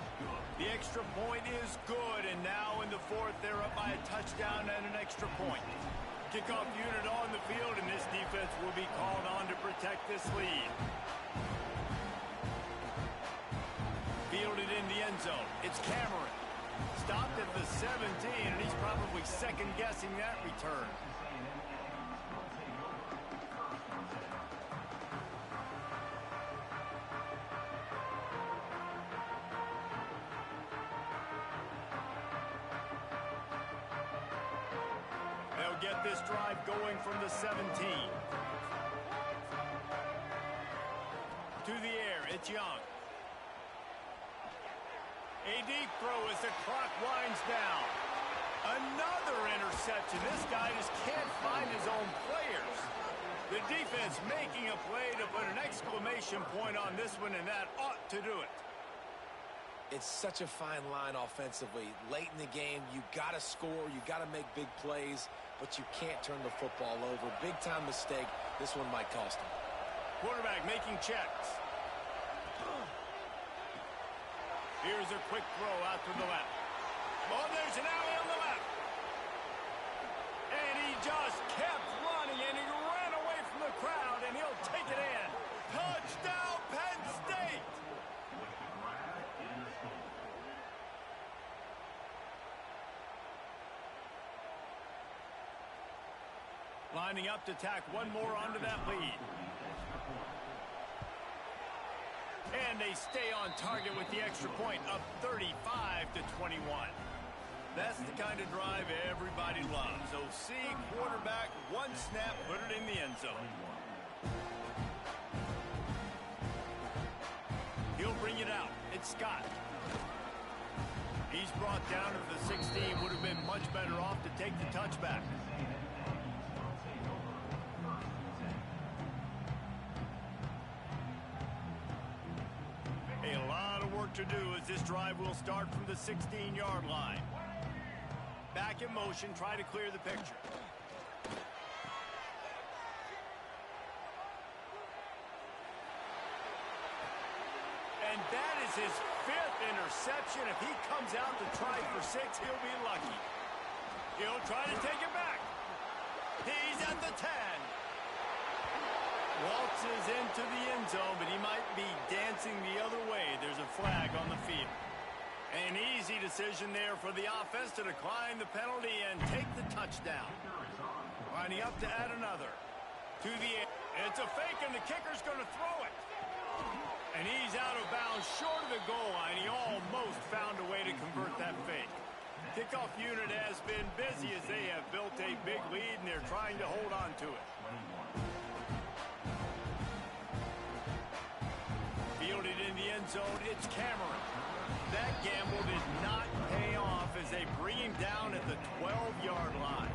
The extra point is good, and now in the 4th, they're up by a touchdown and an extra point. Kickoff unit on the field, and this defense will be called on to protect this lead. Fielded in the end zone. It's Cameron. Stopped at the 17, and he's probably second-guessing that return. Get this drive going from the 17. To the air, it's Young. A deep throw as the clock winds down. Another interception. This guy just can't find his own players. The defense making a play to put an exclamation point on this one, and that ought to do it. It's such a fine line offensively. Late in the game, you got to score, you got to make big plays, but you can't turn the football over. Big-time mistake. This one might cost him. Quarterback making checks. Here's a quick throw out to the left. Oh, there's an alley on the left. And he just kept running, and he ran away from the crowd, and he'll take it in. Touchdown, Penn State! Lining up to tack one more onto that lead. And they stay on target with the extra point, up 35-21. That's the kind of drive everybody loves. OC, quarterback, one snap, put it in the end zone. He'll bring it out. It's Scott. He's brought down to the 16. Would have been much better off to take the touchback. A lot of work to do as this drive will start from the 16-yard line. Back in motion, try to clear the picture. And that is his 5th interception. If he comes out to try for 6, he'll be lucky. He'll try to take it back. He's at the 10. Waltzes into the end zone, but he might be dancing the other way. There's a flag on the field. An easy decision there for the offense to decline the penalty and take the touchdown. Lining up to add another. To the end. It's a fake, and the kicker's going to throw it. And he's out of bounds short of the goal line. He almost found a way to convert that fake. Kickoff unit has been busy as they have built a big lead, and they're trying to hold on to it. Fielded in the end zone, it's Cameron. That gamble did not pay off as they bring him down at the 12-yard line.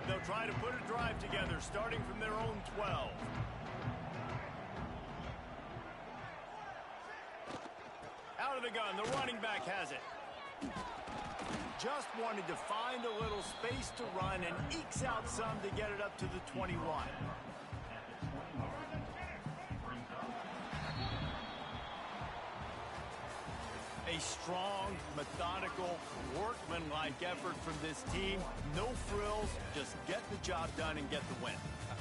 They'll try to put a drive together, starting from their own 12. Out of the gun, the running back has it. Just wanted to find a little space to run and ekes out some to get it up to the 21. A strong, methodical, workman-like effort from this team. No frills, just get the job done and get the win.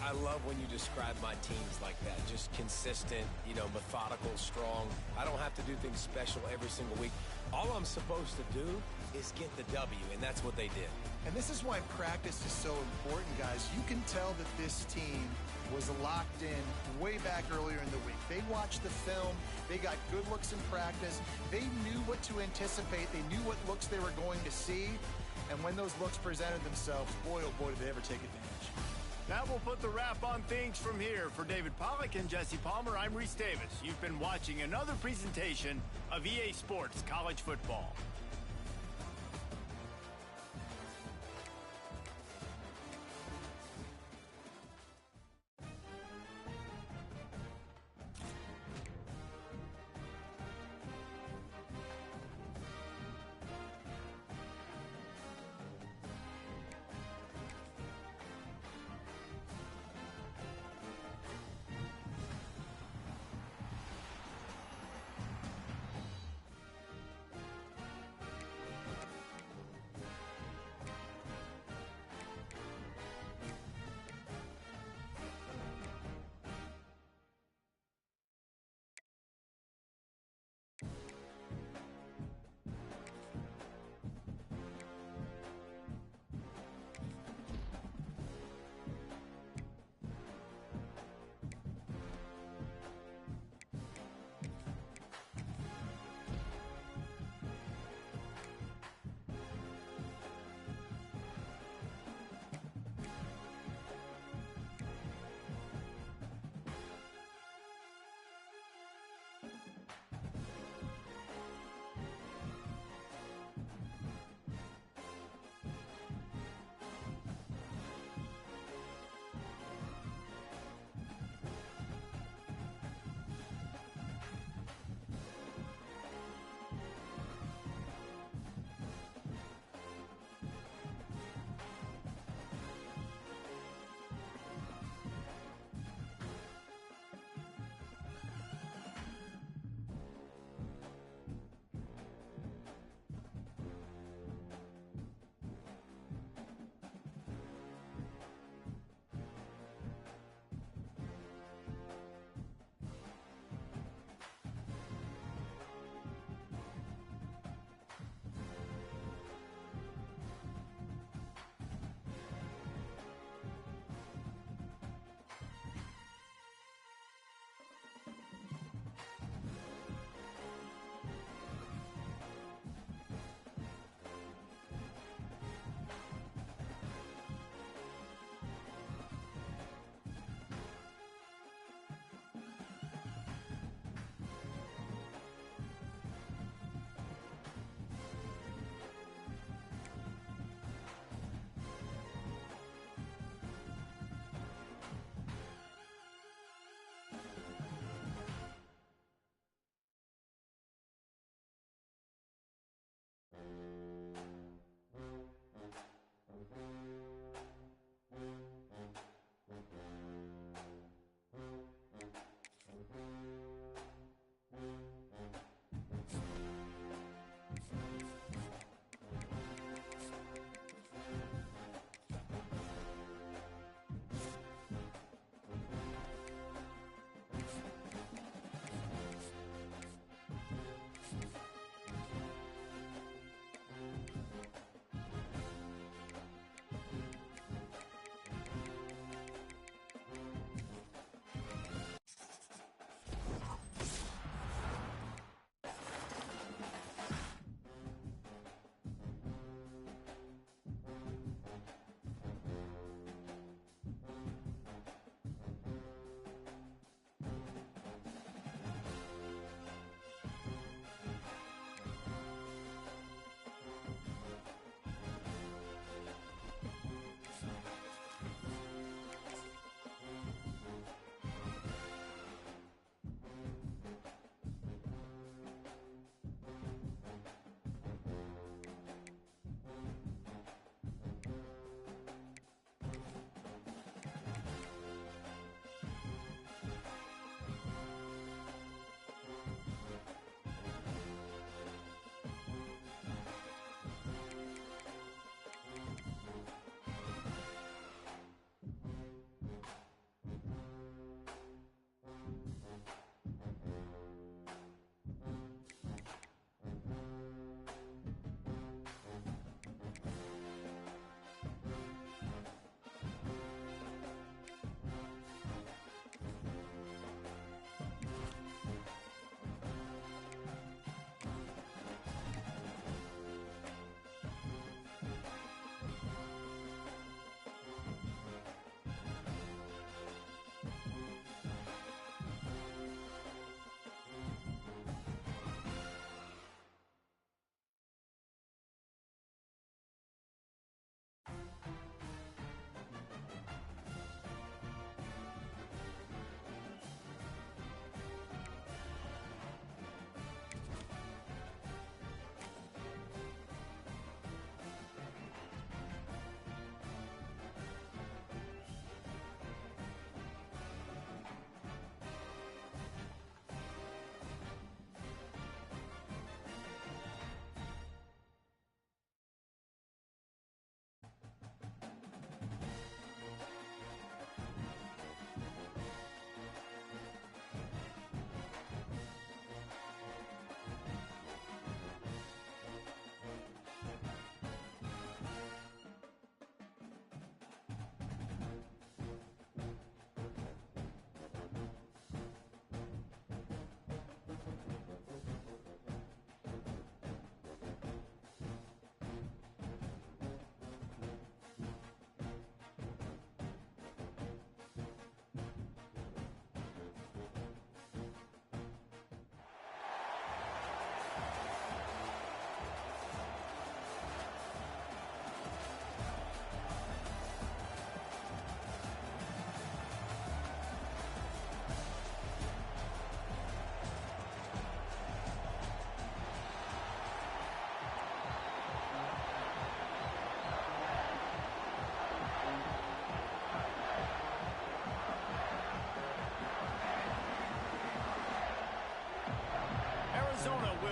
I love when you describe my teams like that. Just consistent, methodical, strong. I don't have to do things special every single week. All I'm supposed to do is get the W, and that's what they did. And this is why practice is so important, guys. You can tell that this team was locked in way back earlier in the week. They watched the film. They got good looks in practice. They knew what to anticipate. They knew what looks they were going to see. And when those looks presented themselves, boy, oh boy, did they ever take advantage. That will put the wrap on things from here. For David Pollack and Jesse Palmer, I'm Reese Davis. You've been watching another presentation of EA Sports College Football.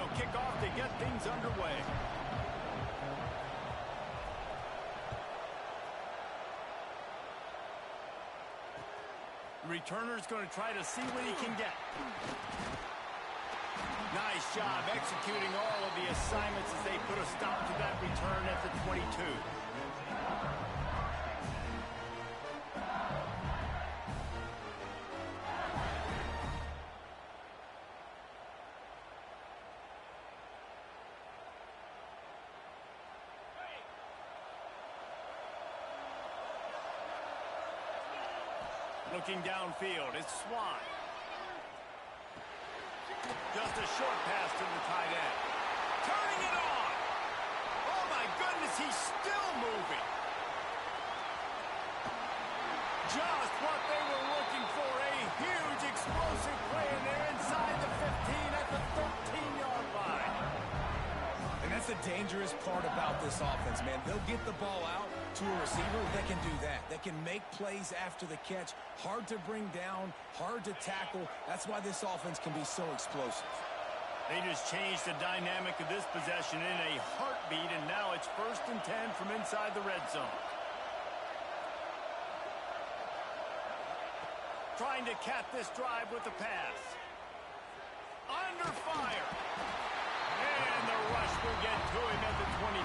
they'll kick off to get things underway. Returner's going to try to see what he can get. Nice job executing all of the assignments as they put a stop to that return at the 22. Looking downfield, it's Swan. Just a short pass to the tight end. Turning it on! Oh my goodness, he's still moving! Just what they were looking for, a huge explosive play, and they're inside the 15 at the 13-yard line. And that's the dangerous part about this offense, man. They'll get the ball out to a receiver that can do that. That can make plays after the catch. Hard to bring down, hard to tackle. That's why this offense can be so explosive. They just changed the dynamic of this possession in a heartbeat, and now it's 1st and 10 from inside the red zone. Trying to cap this drive with the pass. Under fire. And the rush will get to him at the 25.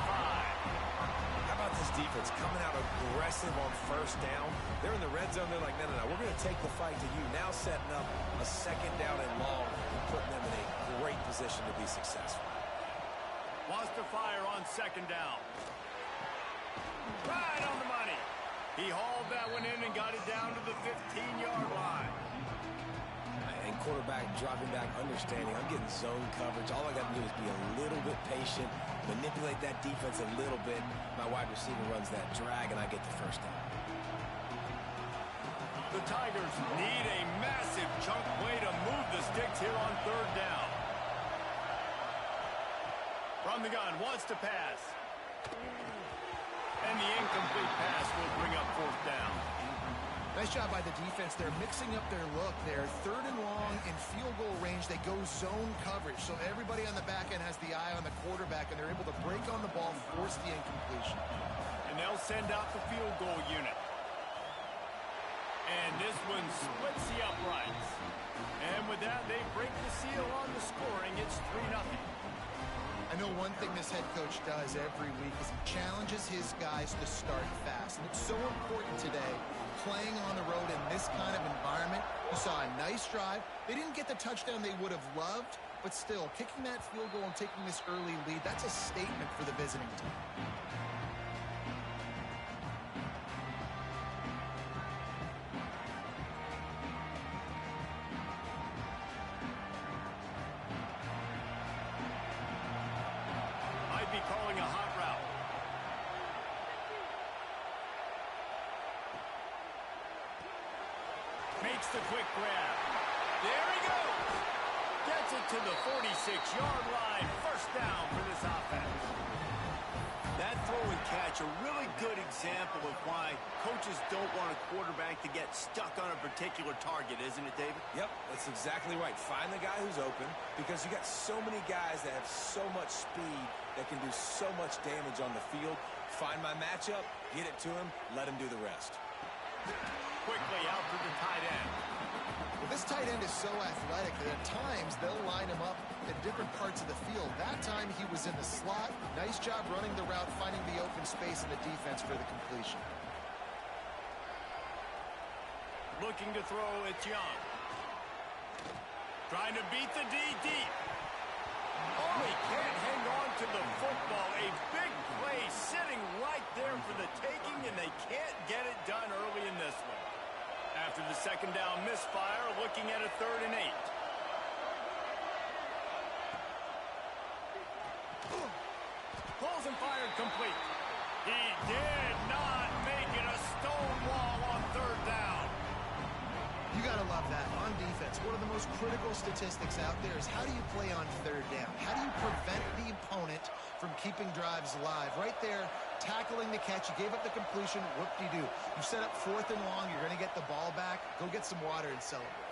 How about this defense coming out aggressive on 1st down? They're in the red zone. They're like, no, we're going to take the fight to you. Now setting up a 2nd down and long and putting them in a great position to be successful. Wants to fire on 2nd down. Right on the money. He hauled that one in and got it down to the 15-yard line. And quarterback dropping back, understanding I'm getting zone coverage. All I got to do is be a little bit patient, manipulate that defense a little bit. My wide receiver runs that drag, and I get the 1st down. The Tigers need a massive chunk play to move the sticks here on 3rd down. From the gun, wants to pass. And the incomplete pass will bring up 4th down. Nice job by the defense. They're mixing up their look there. 3rd and long in field goal range. They go zone coverage. So everybody on the back end has the eye on the quarterback, and they're able to break on the ball, force the incompletion. And they'll send out the field goal unit. And this one splits the uprights. And with that, they break the seal on the scoring. It's 3-0. I know one thing this head coach does every week is he challenges his guys to start fast. And it's so important today, playing on the road in this kind of environment. You saw a nice drive. They didn't get the touchdown they would have loved, but still, kicking that field goal and taking this early lead, that's a statement for the visiting team. Calling a hot route. Makes the quick grab. There he goes. Gets it to the 46-yard line. 1st down for this offense. That throw and catch, a really good example of why coaches don't want a quarterback to get stuck on a particular target, isn't it, David? Yep, that's exactly right. Find the guy who's open, because you got so many guys that have so much speed that can do so much damage on the field. Find my matchup, get it to him, let him do the rest. Quickly out to the tight end. Well, this tight end is so athletic that at times they'll line him up in different parts of the field. That time he was in the slot. Nice job running the route, finding the open space in the defense for the completion. Looking to throw, it's Young. Trying to beat the D deep. Oh, he can't hang on to the football. A big play sitting right there for the taking, and they can't get it done early in this one. After the 2nd down misfire, looking at a 3rd and 8. Pulls and fired complete. He did not make it a stone wall on 3rd down. You got to love that. On defense, one of the most critical statistics out there is how do you play on 3rd down? How do you prevent the opponent from keeping drives alive? Right there, tackling the catch. You gave up the completion. Whoop-de-doo. You set up 4th and long. You're going to get the ball back. Go get some water and celebrate.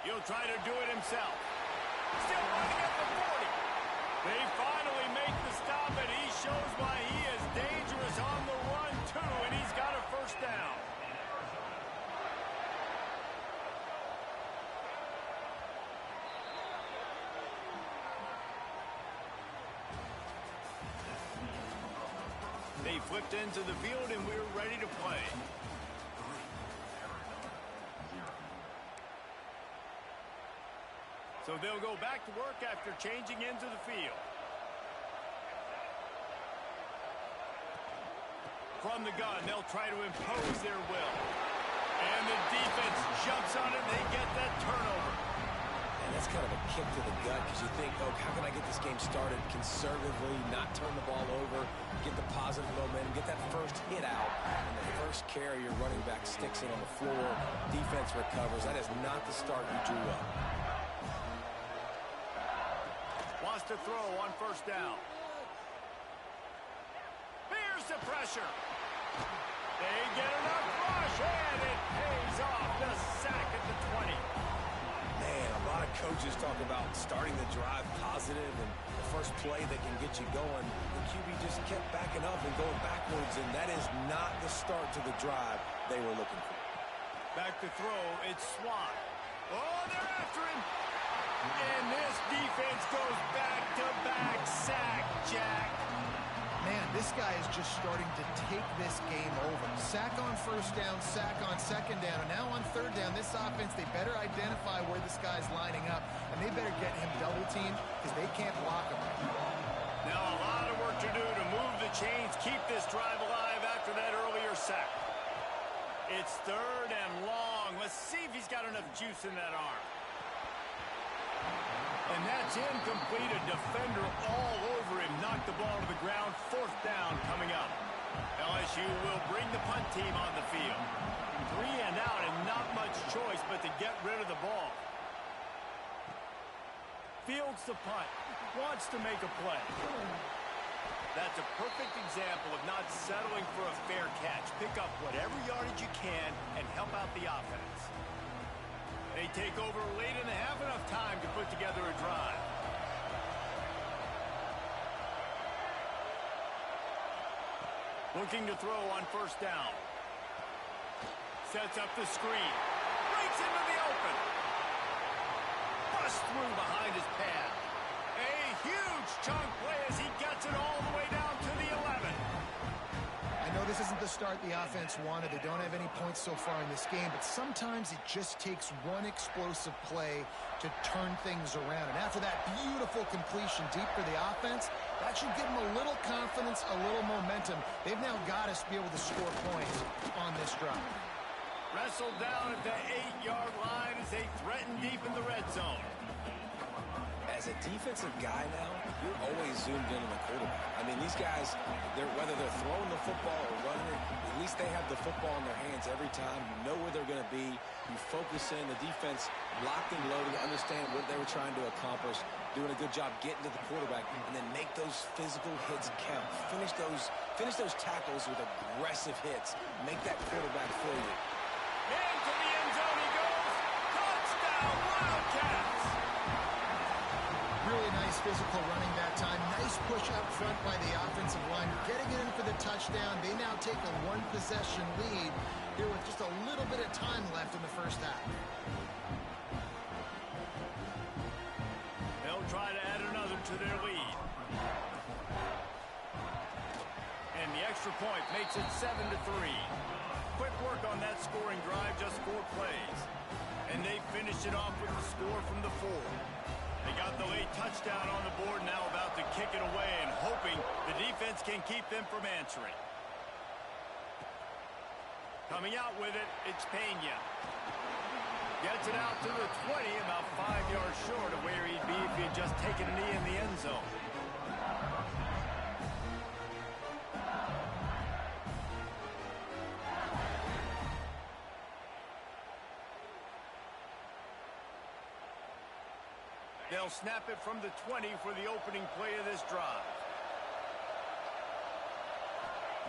He'll try to do it himself. Still running at the 40. They finally make the stop, and he shows why he is dangerous on the run, too, and he's got a first down. They flipped into the field, and we're ready to play. So they'll go back to work after changing into the field. From the gun, they'll try to impose their will. And the defense jumps on it, and they get that turnover. And that's kind of a kick to the gut because you think, oh, how can I get this game started conservatively, not turn the ball over, get the positive momentum, get that first hit out, and the first carry, your running back sticks it on the floor, defense recovers. That is not the start you drew up. Wants to throw on first down. Here's the pressure. They get enough rush, and it pays off. The sack at the 20. Man, a lot of coaches talk about starting the drive positive and the first play that can get you going. The QB just kept backing up and going backwards, and that is not the start to the drive they were looking for. Back to throw, it's Swan. Oh, they're after him. And this defense goes back-to-back sack, Jack. Man, this guy is just starting to take this game over. Sack on first down, sack on second down, and now on third down, this offense, they better identify where this guy's lining up, and they better get him double-teamed because they can't block him. Now a lot of work to do to move the chains, keep this drive alive after that earlier sack. It's third and long. Let's see if he's got enough juice in that arm. And that's incomplete. A defender all over him. Knocked the ball to the ground. Fourth down coming up. LSU will bring the punt team on the field. 3 and out and not much choice but to get rid of the ball. Fields the punt. Wants to make a play. That's a perfect example of not settling for a fair catch. Pick up whatever yardage you can and help out the offense. They take over late in the half, enough time to put together a drive. Looking to throw on first down. Sets up the screen. Breaks into the open. Busts through behind his pad. A huge chunk play as he gets it all the way down to the 11. I know this isn't the start the offense wanted. They don't have any points so far in this game, but sometimes it just takes one explosive play to turn things around. And after that beautiful completion deep for the offense, that should give them a little confidence, a little momentum. They've now got us to be able to score points on this drive. Wrestled down at the 8-yard line as they threaten deep in the red zone. As a defensive guy now, you're always zoomed in on the quarterback. I mean, these guys, whether they're throwing the football or running it, at least they have the football in their hands every time. You know where they're going to be. You focus in. The defense locked and loaded, understand what they were trying to accomplish, doing a good job getting to the quarterback, and then make those physical hits count. Finish those tackles with aggressive hits. Make that quarterback feel you. Into the end zone he goes. Touchdown, Wildcats! Really nice physical running that time. Nice push up front by the offensive line. Getting it in for the touchdown. They now take a one-possession lead here with just a little bit of time left in the first half. They'll try to add another to their lead. And the extra point makes it 7-3. Quick work on that scoring drive, just 4 plays. And they finished it off with the score from the 4. They got the late touchdown on the board, now about to kick it away and hoping the defense can keep them from answering. Coming out with it, it's Pena. Gets it out to the 20, about 5 yards short of where he'd be if he had just taken a knee in the end zone. They'll snap it from the 20 for the opening play of this drive.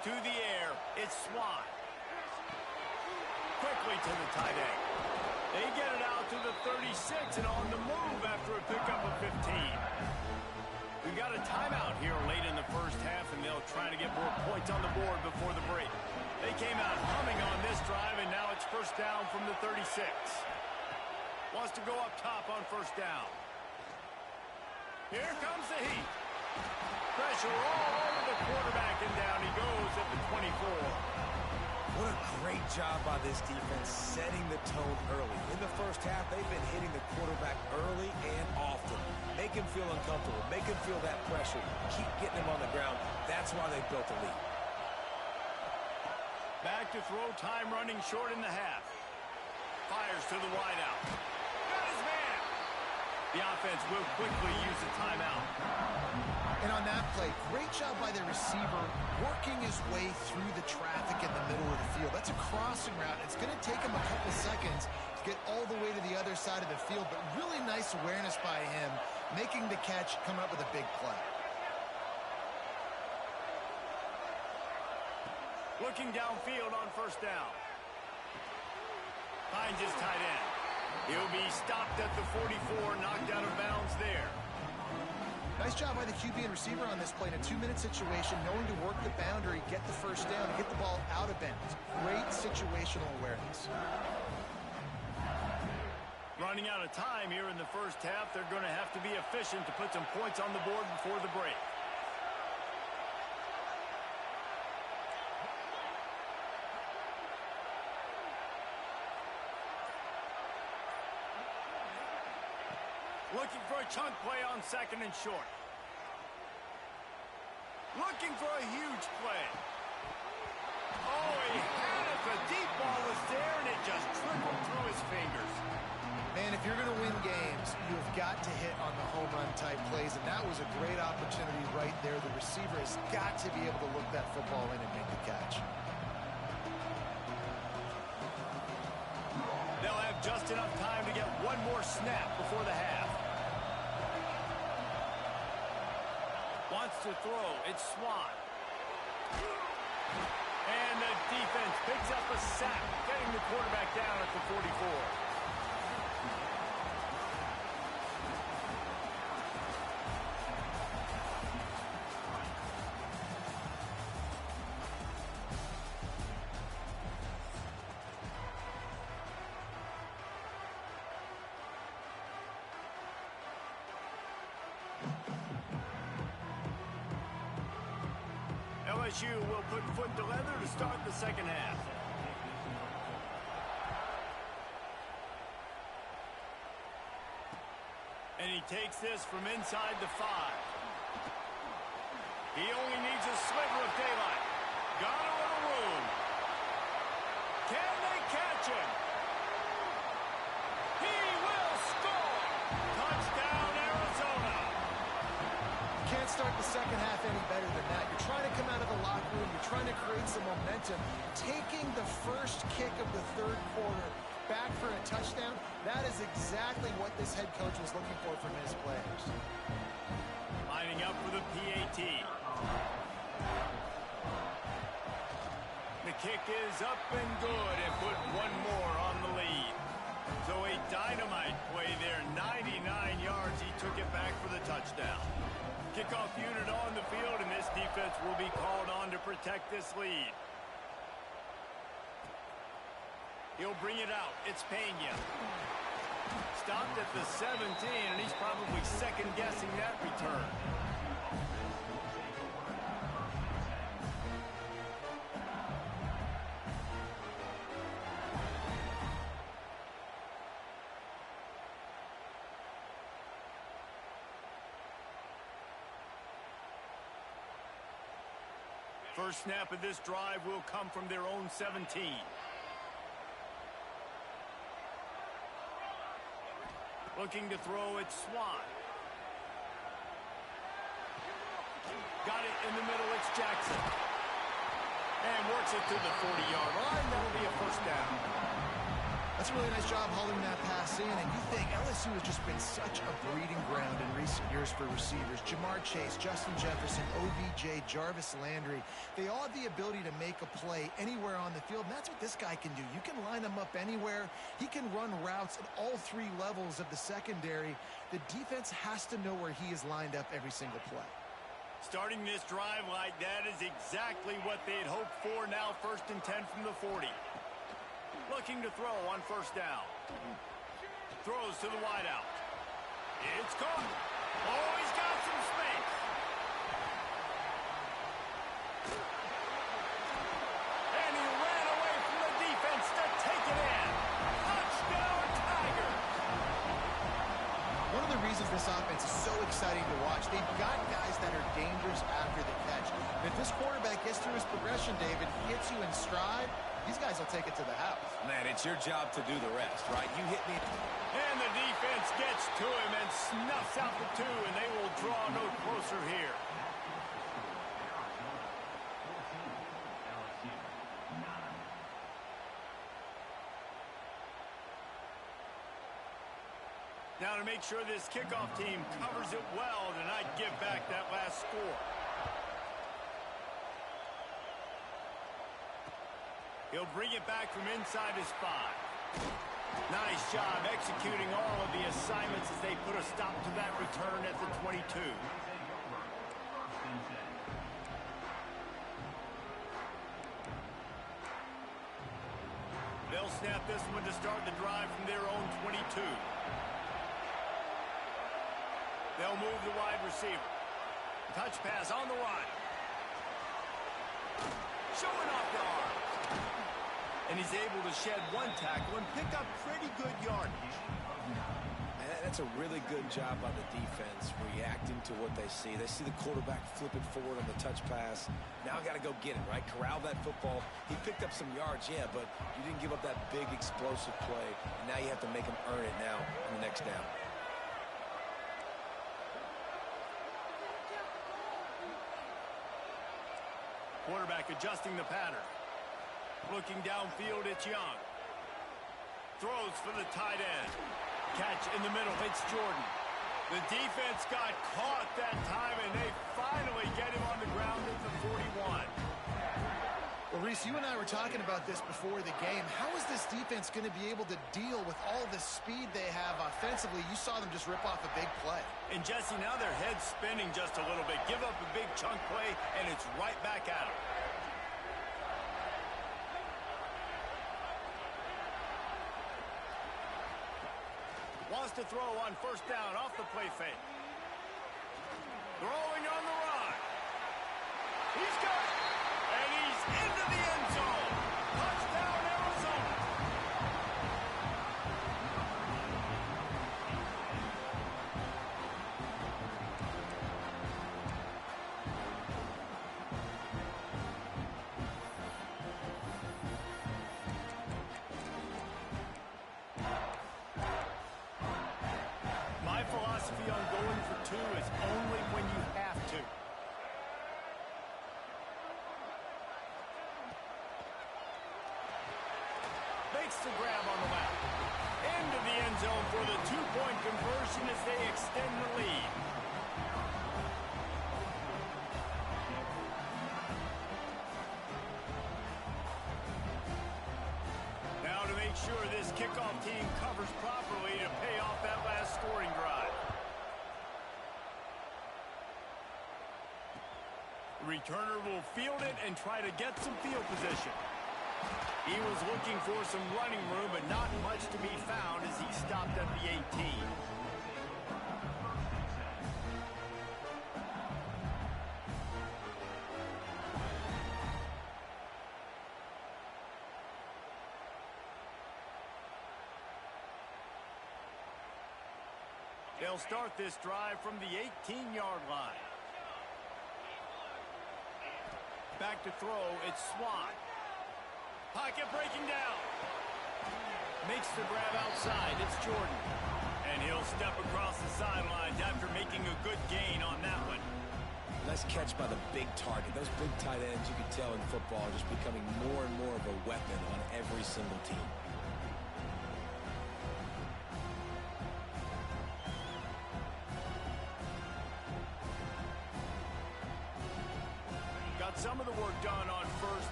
To the air, it's Swan. Quickly to the tight end. They get it out to the 36 and on the move after a pickup of 15. 2 got a timeout here late in the first half, and they'll try to get more points on the board before the break. They came out humming on this drive, and now it's first down from the 36. Wants to go up top on first down. Here comes the heat. Pressure all over the quarterback, and down he goes at the 24. What a great job by this defense setting the tone early. In the first half, they've been hitting the quarterback early and often. Make him feel uncomfortable. Make him feel that pressure. Keep getting him on the ground. That's why they built the lead. Back to throw, time running short in the half. Fires to the wideout. Got his man. The offense will quickly use the timeout. And on that play, great job by the receiver working his way through the traffic in the middle of the field. That's a crossing route. It's going to take him a couple seconds to get all the way to the other side of the field, but really nice awareness by him, making the catch, coming up with a big play. Looking downfield on first down. Finds his tight end. He'll be stopped at the 44, knocked out of bounds there. Nice job by the QB and receiver on this play in a 2-minute situation, knowing to work the boundary, get the first down, and get the ball out of bounds. Great situational awareness. Running out of time here in the first half, they're going to have to be efficient to put some points on the board before the break. Looking for a chunk play on second and short. Looking for a huge play. Oh, he had it. The deep ball was there, and it just trickled through his fingers. Man, if you're going to win games, you've got to hit on the home run type plays, and that was a great opportunity right there. The receiver has got to be able to look that football in and make the catch. They'll have just enough time to get one more snap before the half. Wants to throw. It's Swan. And the defense picks up a sack, getting the quarterback down at the 44. LSU will put foot to leather to start the second half. And he takes this from inside the 5. He only needs a sliver of daylight. Got a little room. Can they catch him? He will score! Touchdown, Arizona! Can't start the second half any better than that. You're trying to come out of the locker room. You're trying to create some momentum. Taking the first kick of the third quarter back for a touchdown, that is exactly what this head coach was looking for from his players. Lining up for the PAT. The kick is up and good and put one more on the lead. So a dynamite play there, 99 yards. He took it back for the touchdown. Kickoff unit on the field, and this defense will be called on to protect this lead. He'll bring it out. It's Pena. Stopped at the 17, and he's probably second-guessing that return. First snap of this drive will come from their own 17. Looking to throw, it's Swan. Got it in the middle, it's Jackson. And works it to the 40-yard line. That'll be a first down. That's a really nice job hauling that pass in, and you think LSU has just been such a breeding ground in recent years for receivers. Jamar Chase, Justin Jefferson, OBJ, Jarvis Landry. They all have the ability to make a play anywhere on the field, and that's what this guy can do. You can line him up anywhere. He can run routes at all three levels of the secondary. The defense has to know where he is lined up every single play. Starting this drive like that is exactly what they had hoped for. Now 1st and 10 from the 40. Looking to throw on 1st down. Throws to the wideout. It's caught. Oh, he's got some space. And he ran away from the defense to take it in. Touchdown, Tigers. One of the reasons this offense is so exciting to watch, they've got guys that are dangerous after the catch. And if this quarterback gets through his progression, David, hits you in stride, these guys will take it to the house. Man, it's your job to do the rest, right? You hit me. And the defense gets to him and snuffs out the 2, and they will draw no closer here. Now to make sure this kickoff team covers it well to not give back that last score. He'll bring it back from inside his 5. Nice job executing all of the assignments as they put a stop to that return at the 22. They'll snap this one to start the drive from their own 22. They'll move the wide receiver. Touch pass on the right. Showing off the arm. And he's able to shed 1 tackle and pick up pretty good yardage. And that's a really good job by the defense, reacting to what they see. They see the quarterback flip it forward on the touch pass. Now got to go get it, right? Corral that football. He picked up some yards, yeah, but you didn't give up that big explosive play. And now you have to make him earn it now on the next down. Quarterback adjusting the pattern. Looking downfield, it's Young. Throws for the tight end. Catch in the middle, it's Jordan. The defense got caught that time, and they finally get him on the ground at the 41. Well, Reese, you and I were talking about this before the game. How is this defense going to be able to deal with all the speed they have offensively? You saw them just rip off a big play. And, Jesse, now their head's spinning just a little bit. Give up a big chunk play, and it's right back at them. Wants to throw on 1st down off the play fake. Throwing on the run. He's got it. And he's into the end zone. Touchdown, Arizona. My philosophy on going for 2 is only when you have to. Makes the grab on the left. Into the end zone for the 2-point conversion as they extend the lead. Now to make sure this kickoff team covers properly to pay off that last scoring drive. The returner will field it and try to get some field position. He was looking for some running room, but not much to be found as he stopped at the 18. They'll start this drive from the 18-yard line. Back to throw, it's Swan. Pocket breaking down. Makes the grab outside, it's Jordan. And he'll step across the sidelines after making a good gain on that one. Nice catch by the big target. Those big tight ends, you can tell in football, are just becoming more and more of a weapon on every single team.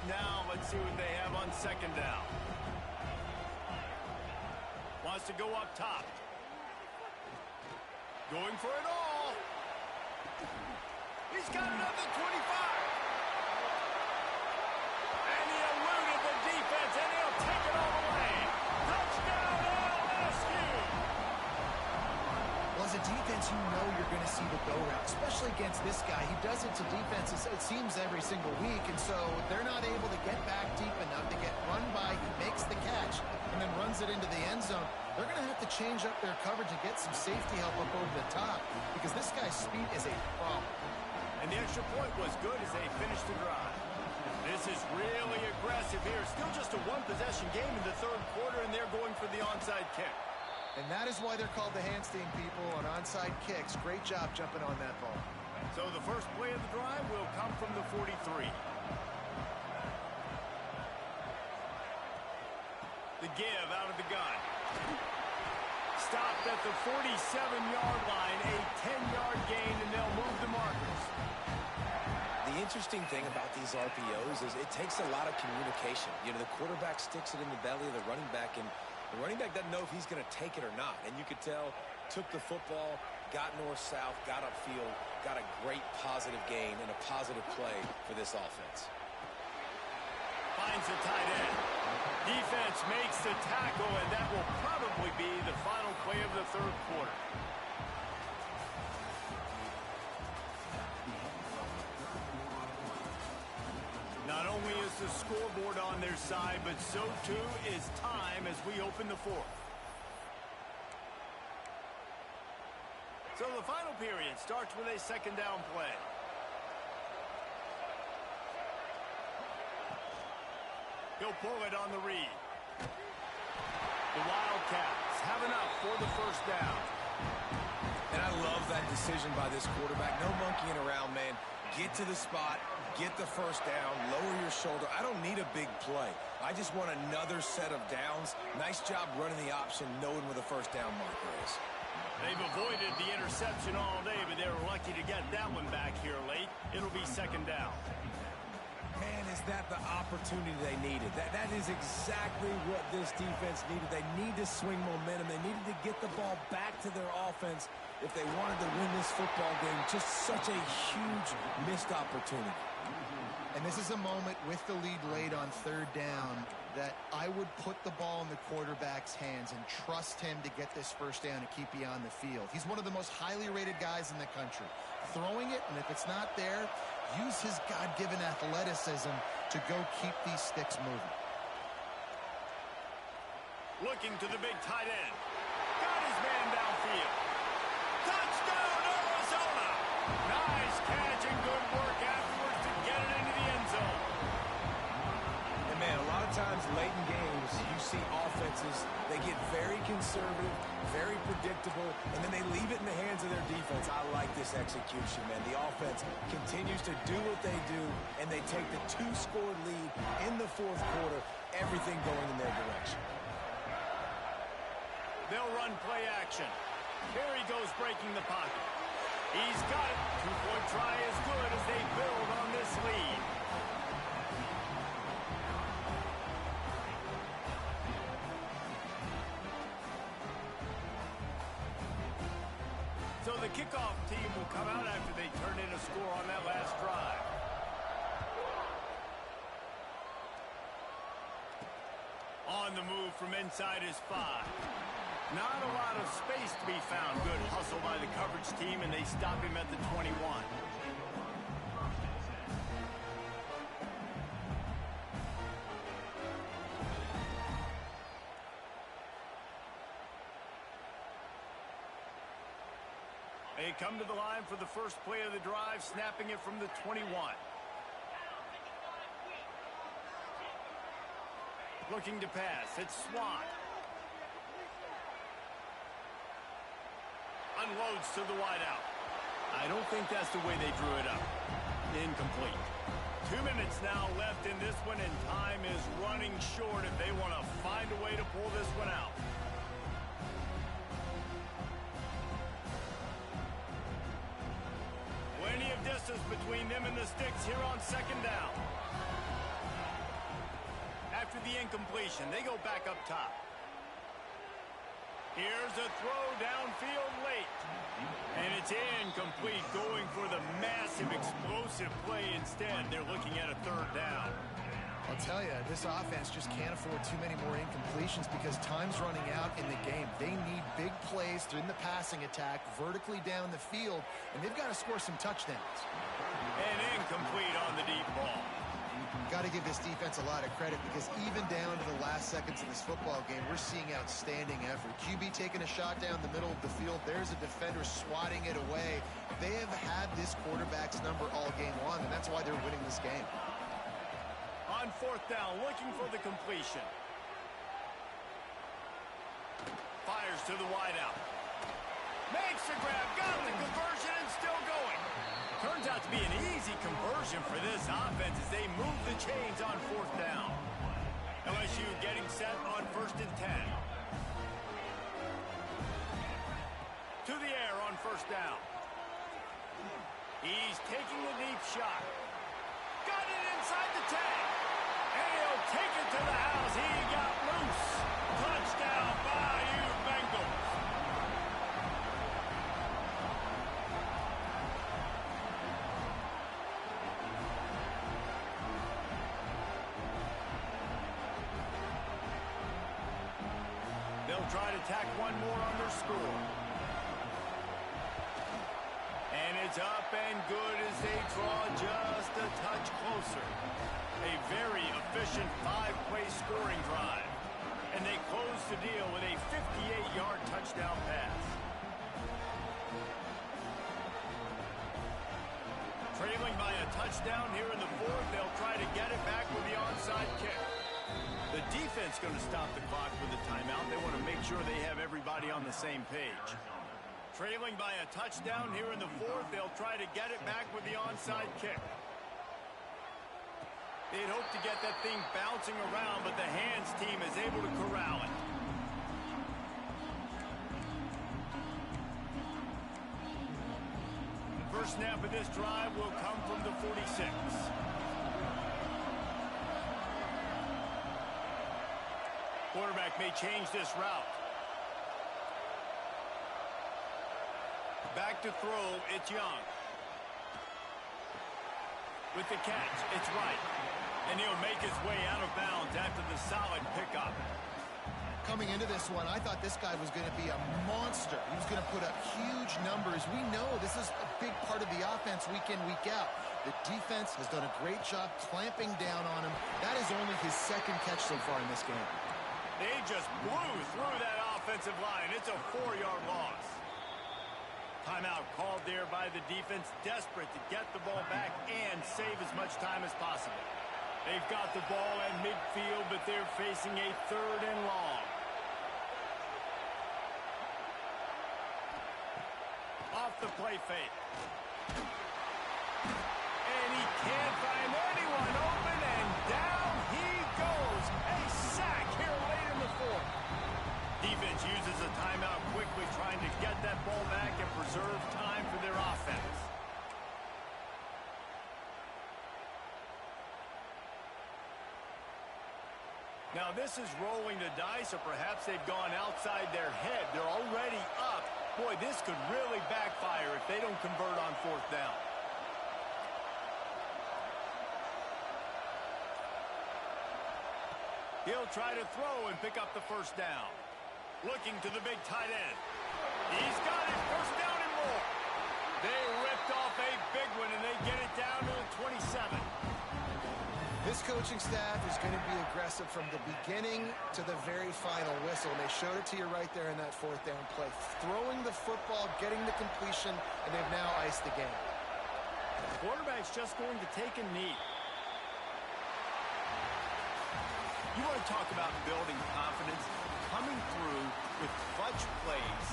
Now let's see what they have on second down. Wants to go up top. Going for it all. He's got another 25. And he eluded the defense, and he'll take it all the way. Touchdown, LSU! Well, as a defense, you know you're going to see the go route, especially against this guy. He does it to defenses, it seems, every single week, and so they're not able to get back deep enough to get run by. He makes the catch and then runs it into the end zone. They're going to have to change up their coverage and get some safety help up over the top because this guy's speed is a problem. And the extra point was good as they finished the drive. This is really aggressive here. Still just a one-possession game in the third quarter, and they're going for the onside kick. And that is why they're called the Handstand people on onside kicks. Great job jumping on that ball. So the first play of the drive will come from the 43. The give out of the gun. Stopped at the 47-yard line, a 10-yard gain, and they'll move the markers. The interesting thing about these RPOs is it takes a lot of communication. You know, the quarterback sticks it in the belly of the running back, and the running back doesn't know if he's going to take it or not. And you could tell, took the football, got north-south, got upfield, got a great positive gain and a positive play for this offense. Finds the tight end. Defense makes the tackle, and that will probably be the final play of the third quarter. Not only is the scoreboard on their side, but so too is time as we open the fourth. So the final period starts with a second down play. He'll pull it on the read. The Wildcats have enough for the first down. And I love that decision by this quarterback. No monkeying around, man. Get to the spot, get the first down, lower your shoulder. I don't need a big play. I just want another set of downs. Nice job running the option, knowing where the first down marker is. They've avoided the interception all day, but they were lucky to get that one back here late. It'll be second down. Man, is that the opportunity they needed? That is exactly what this defense needed. They need to swing momentum. They needed to get the ball back to their offense if they wanted to win this football game. Just such a huge missed opportunity. And this is a moment with the lead late on third down that I would put the ball in the quarterback's hands and trust him to get this first down and keep you on the field. He's one of the most highly rated guys in the country. Throwing it, and if it's not there, use his God-given athleticism to go keep these sticks moving. Looking to the big tight end. Got his man downfield. Touchdown, Arizona! Nice catch and good work afterwards to get it into the end zone. And man, a lot of times late in games, you see offenses, they get very conservative, very predictable, and then they leave it in the hands of their defense. I like this execution, man. The offense continues to do what they do, and they take the two-score lead in the fourth quarter, everything going in their direction. They'll run play action. Here he goes breaking the pocket. He's got it. Two-point try is good as they build on this lead. So the kickoff team will come out after they turn in a score on that last drive. On the move from inside his 5. Not a lot of space to be found. Good hustle by the coverage team, and they stop him at the 21. They come to the line for the first play of the drive, snapping it from the 21. Looking to pass. It's Swan. Unloads to the wideout. I don't think that's the way they drew it up. Incomplete. 2 minutes now left in this one, and time is running short if they want to find a way to pull this one out. Plenty of distance between them and the sticks here on second down. after the incompletion. They go back up top. Here's a throw downfield late. And it's incomplete, going for the massive explosive play instead. They're looking at a third down. I'll tell you, this offense just can't afford too many more incompletions because time's running out in the game. They need big plays through the passing attack, vertically down the field, and they've got to score some touchdowns. And incomplete on the deep ball. Got to give this defense a lot of credit because even down to the last seconds of this football game, we're seeing outstanding effort. QB taking a shot down the middle of the field. There's a defender swatting it away. They have had this quarterback's number all game long, and that's why they're winning this game. On fourth down, looking for the completion. Fires to the wideout. Makes the grab, got the conversion, and still going. Turns out to be an easy conversion for this offense as they move the chains on fourth down. LSU getting set on 1st and 10. To the air on first down. He's taking the deep shot. Got it inside the tag. And he'll take it to the house. He got loose. Touchdown, Bayou Bengals. They'll try to tack one more on their score. And it's up and good as they draw just a touch closer. A very efficient 5-play scoring drive. And they close the deal with a 58-yard touchdown pass. Trailing by a touchdown here in the fourth, they'll try to get it back with the onside kick. The defense going to stop the clock with a timeout. They want to make sure they have everybody on the same page. Trailing by a touchdown here in the fourth, they'll try to get it back with the onside kick. They'd hope to get that thing bouncing around, but the hands team is able to corral it. First snap of this drive will come from the 46. Quarterback may change this route. Back to throw, it's Young. With the catch, it's Wright. And he'll make his way out of bounds after the solid pickup. Coming into this one, I thought this guy was going to be a monster. He was going to put up huge numbers. We know this is a big part of the offense week in, week out. The defense has done a great job clamping down on him. That is only his second catch so far in this game. They just blew through that offensive line. It's a 4-yard loss. Timeout called there by the defense, desperate to get the ball back and save as much time as possible. They've got the ball at midfield, but they're facing a 3rd and long. Off the play fake. And he can't find anyone open, and down he goes. A sack here late in the fourth. Defense uses a timeout quickly, trying to get that ball back and preserve time for their offense. Now this is rolling the dice, or perhaps they've gone outside their head. They're already up. Boy, this could really backfire if they don't convert on fourth down. He'll try to throw and pick up the first down. Looking to the big tight end. He's got it, first down and more. They ripped off a big one, and they get it down to the 27. This coaching staff is going to be aggressive from the beginning to the very final whistle. And they showed it to you right there in that 4th down play. Throwing the football, getting the completion, and they've now iced the game. The quarterback's just going to take a knee. You want to talk about building confidence? Coming through with clutch plays,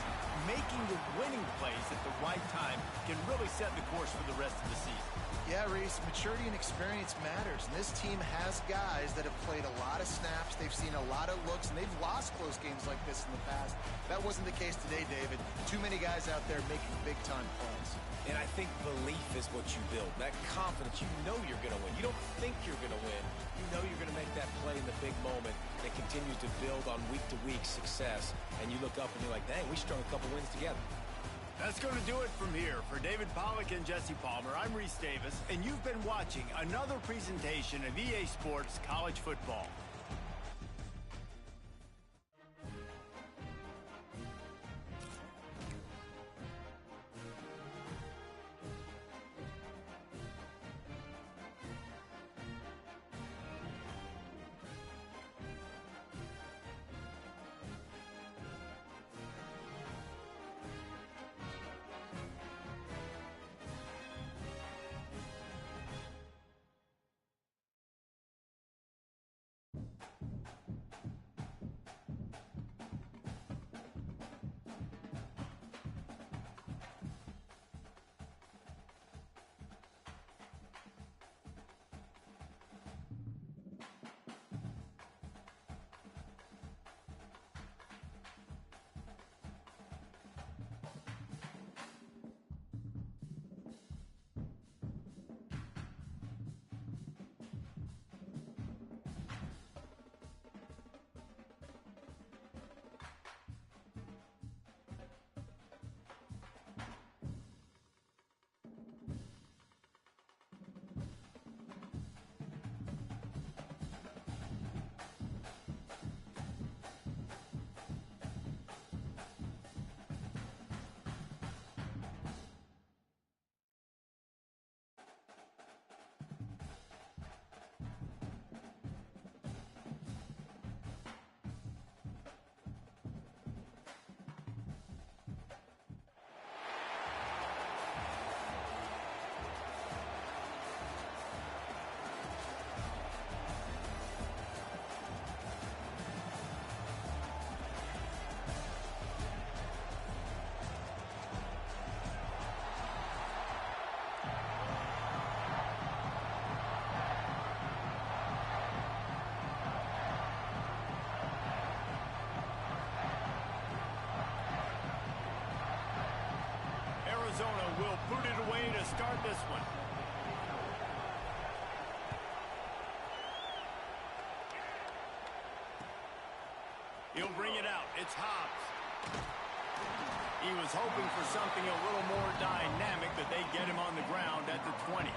making the winning plays at the right time can really set the course for the rest of the season. Yeah, Reese, maturity and experience matters. And this team has guys that have played a lot of snaps. They've seen a lot of looks, and they've lost close games like this in the past. That wasn't the case today, David. Too many guys out there making big-time plays. And I think belief is what you build. That confidence, you know you're going to win. You don't think you're going to win. You know you're going to make that play in the big moment that continues to build on week-to-week success, and you look up and you're like, dang, we strung a couple wins together. That's going to do it from here. For David Pollack and Jesse Palmer, I'm Reese Davis, and you've been watching another presentation of EA Sports College Football. Arizona will put it away to start this one. He'll bring it out. It's Hobbs. He was hoping for something a little more dynamic, but they get him on the ground at the 20.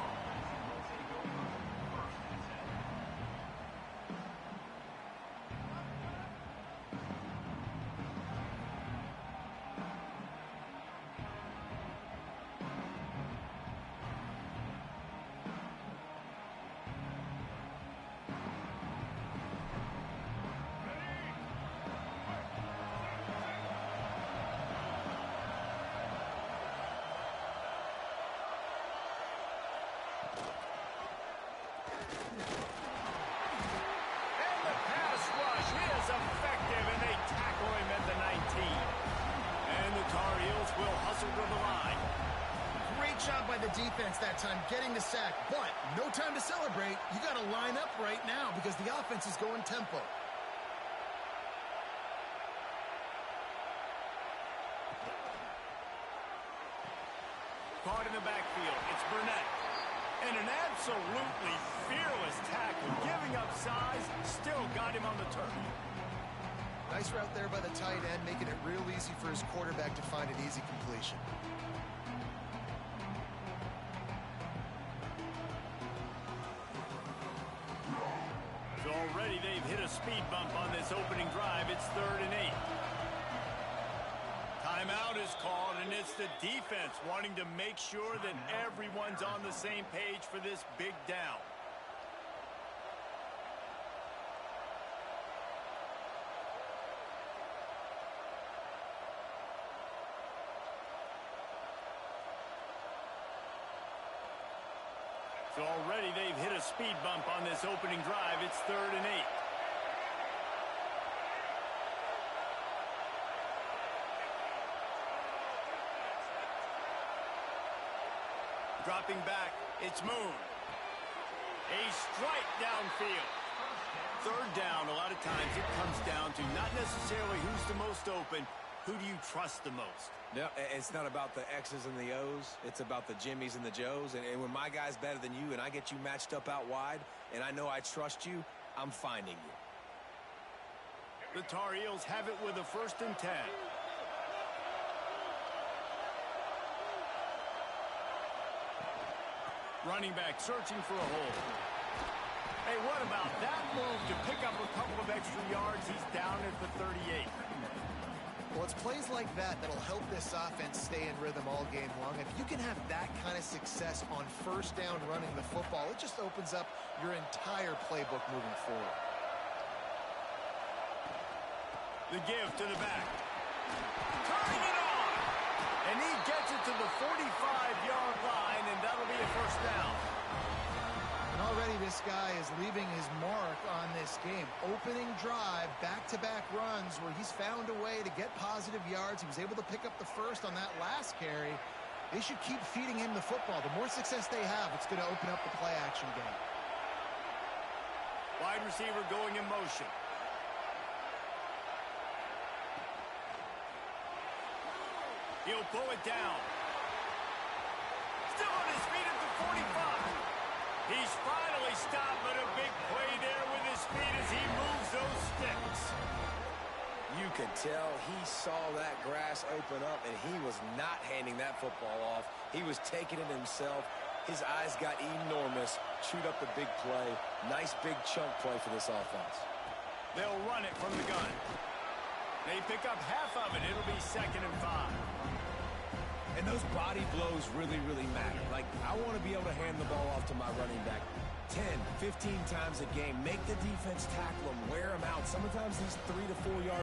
The defense that time getting the sack, but no time to celebrate. You got to line up right now because the offense is going tempo. Caught in the backfield. It's Burnett. And an absolutely fearless tackle, giving up size, still got him on the turf. Nice route there by the tight end, making it real easy for his quarterback to find an easy completion. Already they've hit a speed bump on this opening drive. It's 3rd and 8. Timeout is called, and it's the defense wanting to make sure that everyone's on the same page for this big down. So already they've hit a speed bump on this opening drive. It's 3rd and 8. Dropping back, it's Moon. A strike downfield. 3rd down, a lot of times it comes down to not necessarily who's the most open, who do you trust the most? No, it's not about the X's and the O's. It's about the Jimmies and the Joes. And when my guy's better than you and I get you matched up out wide and I know I trust you, I'm finding you. The Tar Heels have it with a 1st and 10. Running back searching for a hole. Hey, what about that move to pick up a couple of extra yards? He's down at the 38. Well, it's plays like that that'll help this offense stay in rhythm all game long. If you can have that kind of success on 1st down running the football, it just opens up your entire playbook moving forward. The give to the back. Turning it on! And he gets it to the 45-yard line, and that'll be a 1st down. And already this guy is leaving his mark on this game. Opening drive, back-to-back runs where he's found a way to get positive yards. He was able to pick up the 1st on that last carry. They should keep feeding him the football. The more success they have, it's going to open up the play-action game. Wide receiver going in motion. He'll pull it down. Still on his feet at the 45. He's finally stopped, but a big play there with his feet as he moves those sticks. You could tell he saw that grass open up, and he was not handing that football off. He was taking it himself. His eyes got enormous. Chewed up the big play. Nice big chunk play for this offense. They'll run it from the gun. They pick up half of it. It'll be 2nd and 5. And those body blows really, really matter. Like, I want to be able to hand the ball off to my running back 10, 15 times a game. Make the defense tackle him, wear him out. Sometimes these 3 to 4 yard